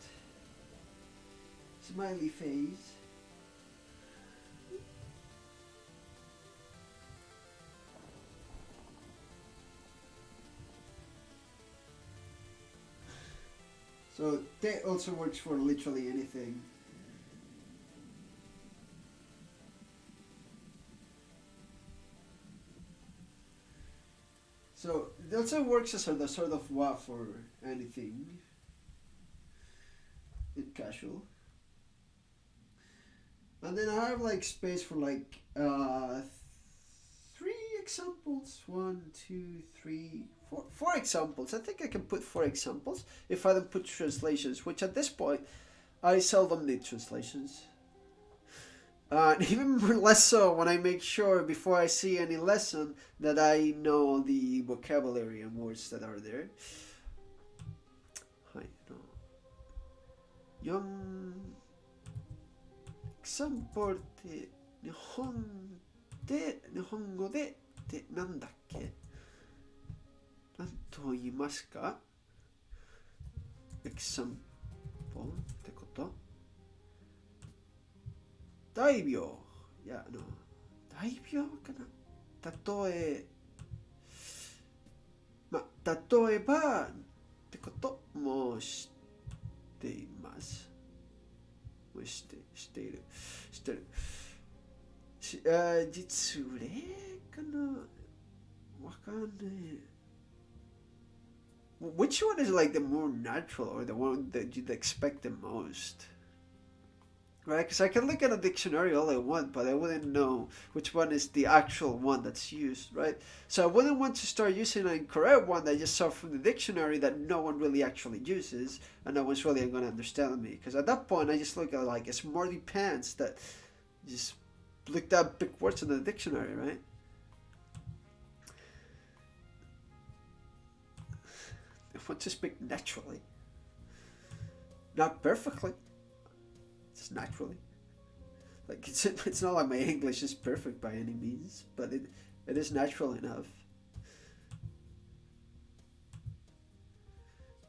smiley face, so that also works for literally anything. So it also works as a sort of wa for anything in casual. And then I have like space for like 3 examples. 1, 2, 3, 4. 4 examples. I think I can put 4 examples if I don't put translations, which at this point I seldom need translations. Even less so when I make sure before I see any lesson that I know the vocabulary and words that are there. はい、4 example って日本語でってなんだっけ？なんと言いますか？ example ってこと？大病、いや大病かな。例えばってこともしています。もしている。してる。実例かな。わかんない。Which one is like the more natural or the one that you'd expect the most? Right, because I can look at a dictionary all I want, but I wouldn't know which one is the actual one that's used, right? So I wouldn't want to start using an incorrect one that I just saw from the dictionary that no one really actually uses, and no one's really going to understand me. Because at that point, I just look at like a smarty pants that just looked up big words in the dictionary, right? I want to speak naturally, not perfectly. Just naturally. Like it's not like my English is perfect by any means, but it is natural enough.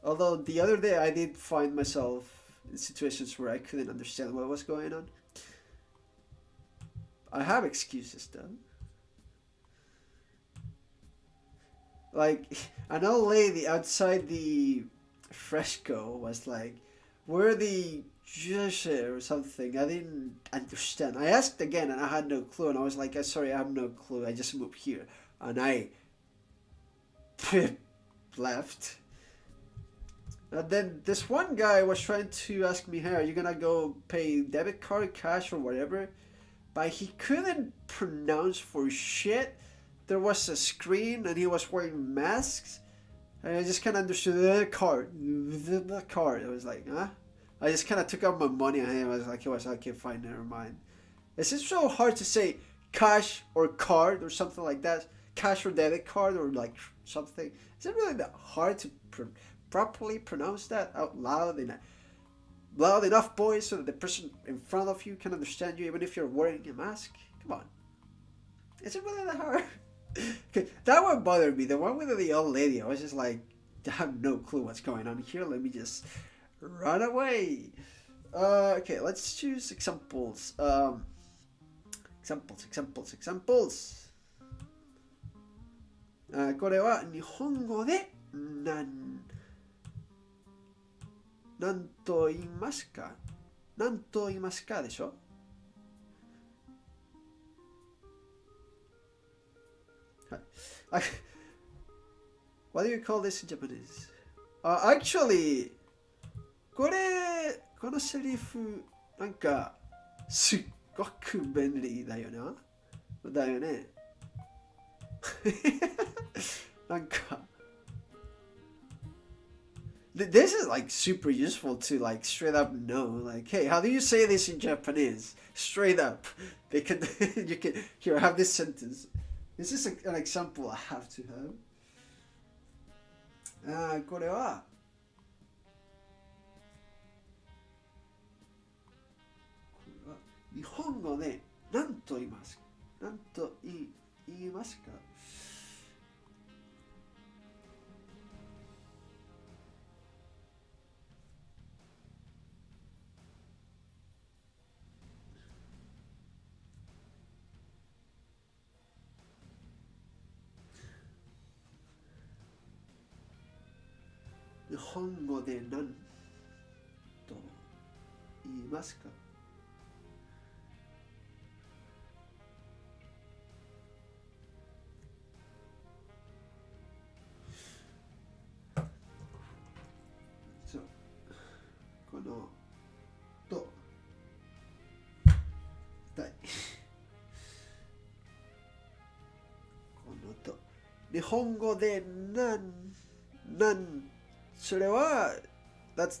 Although the other day I did find myself in situations where I couldn't understand what was going on. I have excuses though. Like an old lady outside the fresco was like, "Where are the or something?" I didn't understand. I asked again and I had no clue, and I was like, "Sorry, I have no clue. I just moved here." And I left. And then this one guy was trying to ask me, "Hey, are you gonna go pay debit card, cash, or whatever?" But he couldn't pronounce for shit. There was a screen and he was wearing masks. And I just kind of understood the card. I was like, huh? I just kind of took out my money and I was like, okay, fine, never mind. It's just so hard to say cash or card or something like that. Cash or debit card or like something. Is it really that hard to properly pronounce that out loud in a loud enough voice so that the person in front of you can understand you even if you're wearing a mask? Come on. Is it really that hard? That one bothered me. The one with the old lady, I was just like, I have no clue what's going on here. Let me just run away. Okay, let's choose examples. Examples. これは日本語でなんと言いますか？なんと言いますかでしょ？はい。What do you call this in Japanese? Actually, このセリフなんかすっごく便利だよな。だよね。なんか This is like super useful to like straight up know like, hey, how do you say this in Japanese? Straight up. They can you can here have this sentence. This is an example I have to have. これは日本語で何と言いますか？何と言いますか？日本語で何と言いますか？そう、このとたいこのと日本語で何それは that's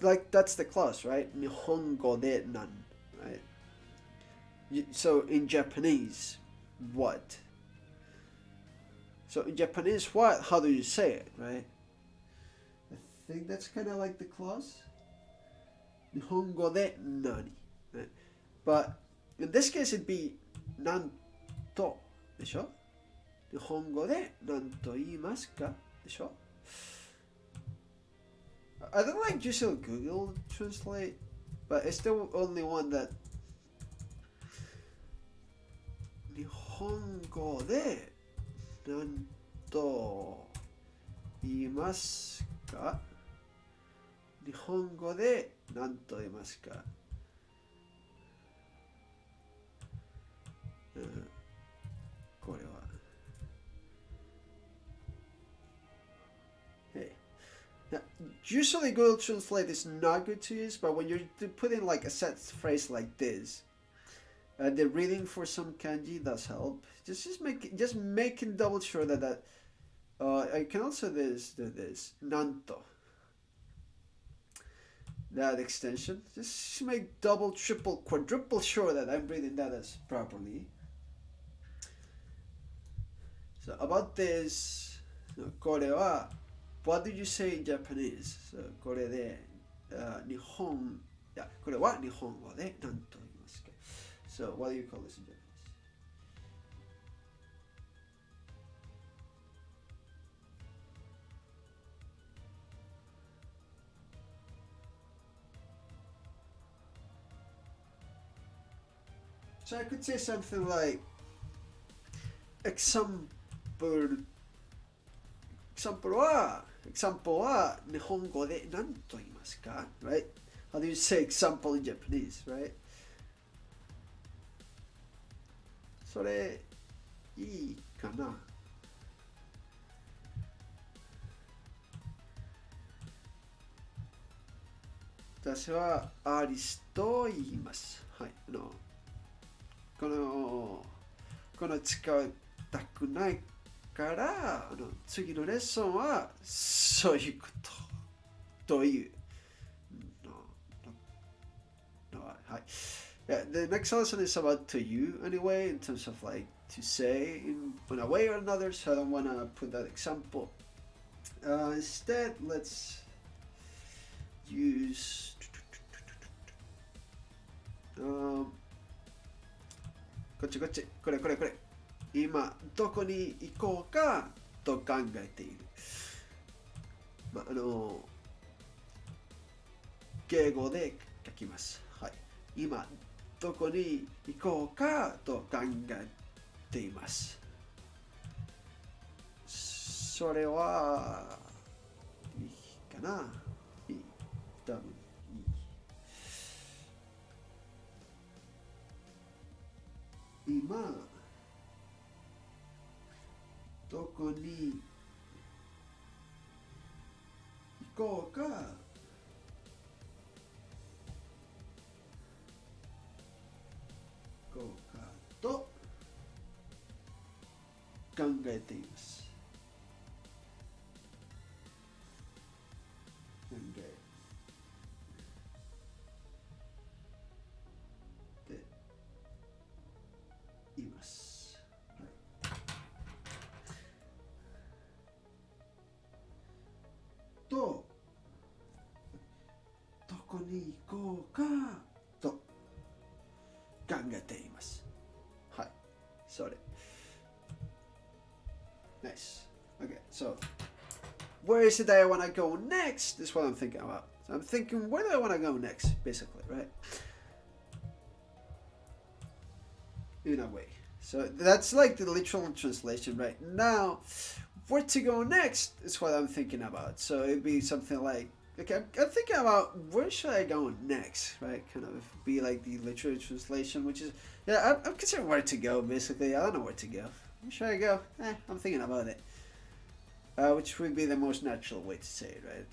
the clause, right? 日本語で何 right? So in Japanese, what? So in Japanese, what? How do you say it, right? I think that's kind of like the clause. 日本語で何 right? But in this case, it'd be 何とでしょ？日本語で何と言いますかでしょ？I don't like usually Google Translate, but it's the only one that 日本語で何と言いますか？日本語で何と言いますか？これはUsually Google Translate is not good to use, but when you're putting like a set phrase like this, the reading for some kanji does help. Just making double sure that I can also do this nanto. That extension. Just make double, triple, quadruple sure that I'm reading that as properly. So about this, これはWhat do you say in Japanese? So, これで、日本、いや、これは日本語で何と言いますか？ So, what do you call this in Japanese? So, I could say something like, example は日本語で何と言いますか？ Right? How do you say example in Japanese? Right? それいいかな？私はアリスと言います。はい。この使いたくないから次のレッスンはそういうことというのははい。Yeah, the next lesson is about to you anyway, in terms of like to say in a way or another, so I don't want to put that example. Instead, let's use こっちこれ今どこに行こうかと考えている。敬語で書きます。はい。今どこに行こうかと考えています。それはいいかな？いい。多分いい。今どこに行こうかと考えています。に行こうかと考えています。はい、それ。Nice. Okay, so where is it that I want to go next? Is what I'm thinking about. So I'm thinking, where do I want to go next, basically, right? In a way. So that's like the literal translation right now. Where to go next is what I'm thinking about. So it'd be something like, okay, I'm thinking about where should I go next, right? Kind of be like the literal translation, which is, yeah, I'm considering where to go, basically. I don't know where to go. Where should I go? I'm thinking about it. Which would be the most natural way to say it, right?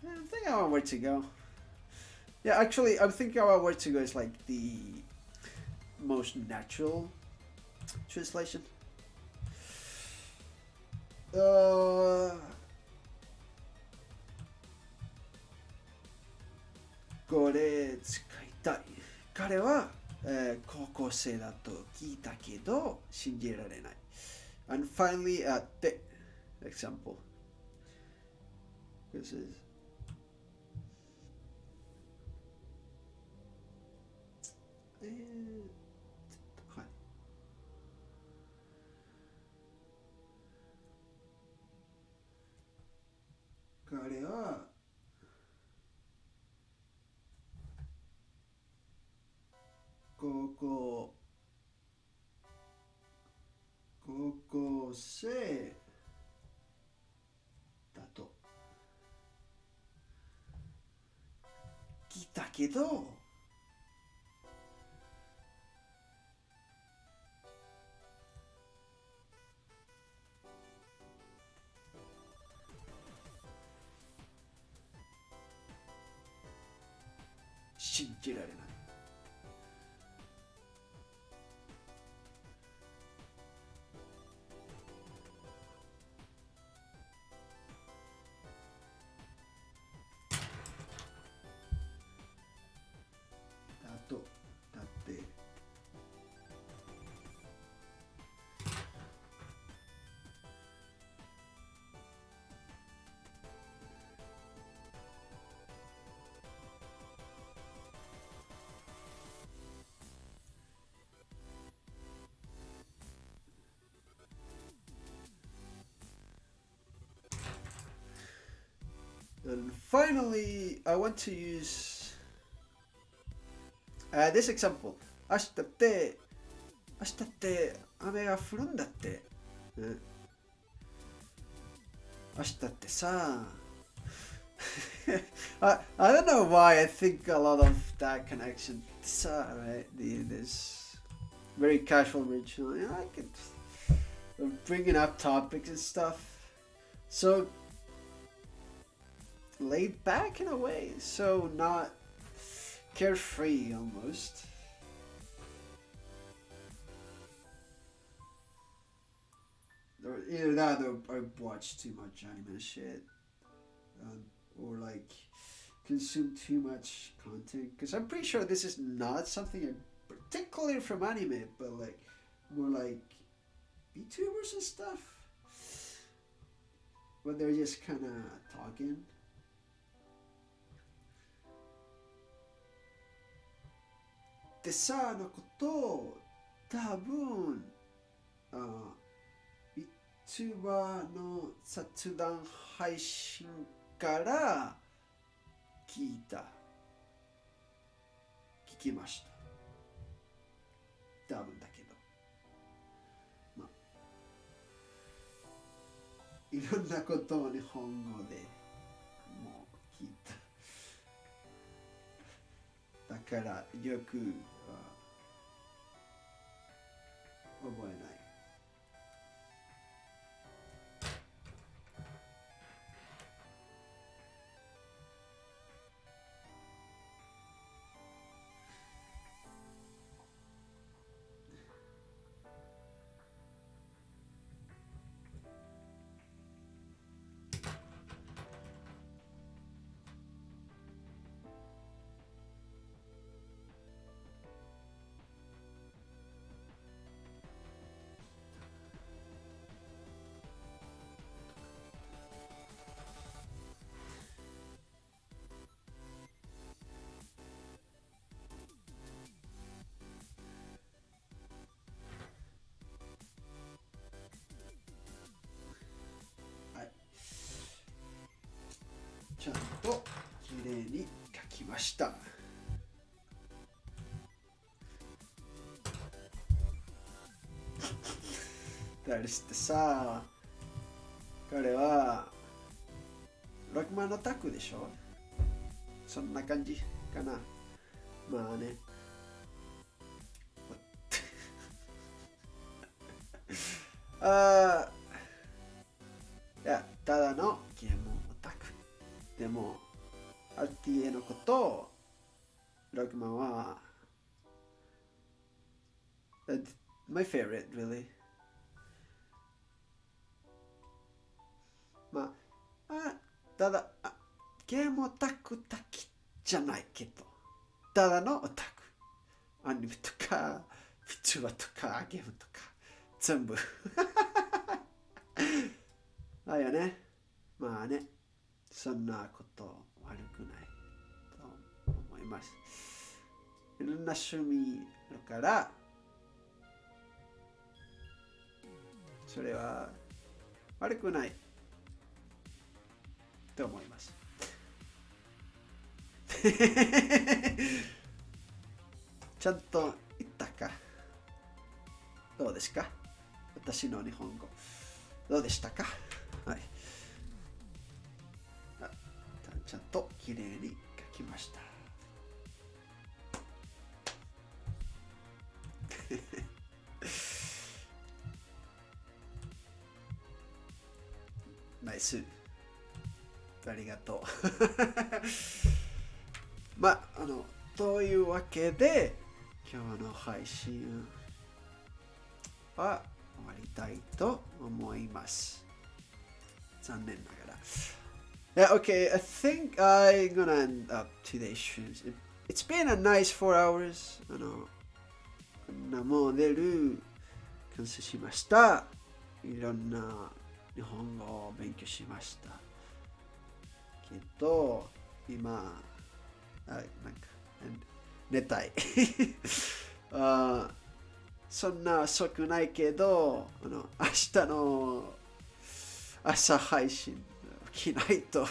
I'm thinking about where to go. Yeah, actually, I'm thinking about where to go is like the most natural translation. これ使いたい。彼は、高校生だと聞いたけど信じられない。And finally, the example. This is. はい。彼は高校生だと聞いたけど信じられない。だってAnd finally, I want to use this example. 明日って雨が降るんだって。明日ってさ。I don't know why I think a lot of that connection. Right? This very casual ritual. You know, I could bringing up topics and stuff. So laid back in a way. So not carefree almost. Either that or I watch too much anime shit. Or like consume too much content. Because I'm pretty sure this is not something particularly from anime, but like more like VTubers and stuff. When they're just kind of talking. De sa no koto tabun VTuber の雑談配信から聞きました。多分だけど、まあいろんなことを日本語でもう聞いた。だからよく覚えない。ときれいに書きました。誰してさ、彼は6万のタクでしょ。そんな感じかな。まあね。いや、ただのゲームオタク。でも、RTA のことを6万はmy favorite, really. まあ、ただゲームオタクだけじゃないけど、ただのオタク。アニメとか、フィチュアとか、ゲームとか、全部。だよね。まあね、そんなこと悪くないと思います。いろんな趣味だから、それは悪くないと思います。ちゃんと言ったか。どうですか？私の日本語。どうでしたか？はい。ちゃんときれいに書きました。ナイス。ありがとう。まあ、というわけで、今日の配信は終わりたいと思います。残念ながら。Yeah, okay, I think I'm gonna end up today's streams. It's been a nice 4 hours. こんなモデル完成しました。いろんな日本語を勉強しました。けど、今、なんか寝たい。そんな遅くないけど、明日の朝配信起きないと、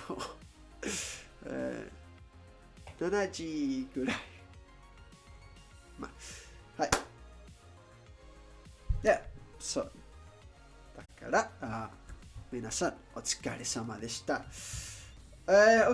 7時ぐらい。まあ、はい。で、そう。だから、皆さんお疲れ様でした。OK。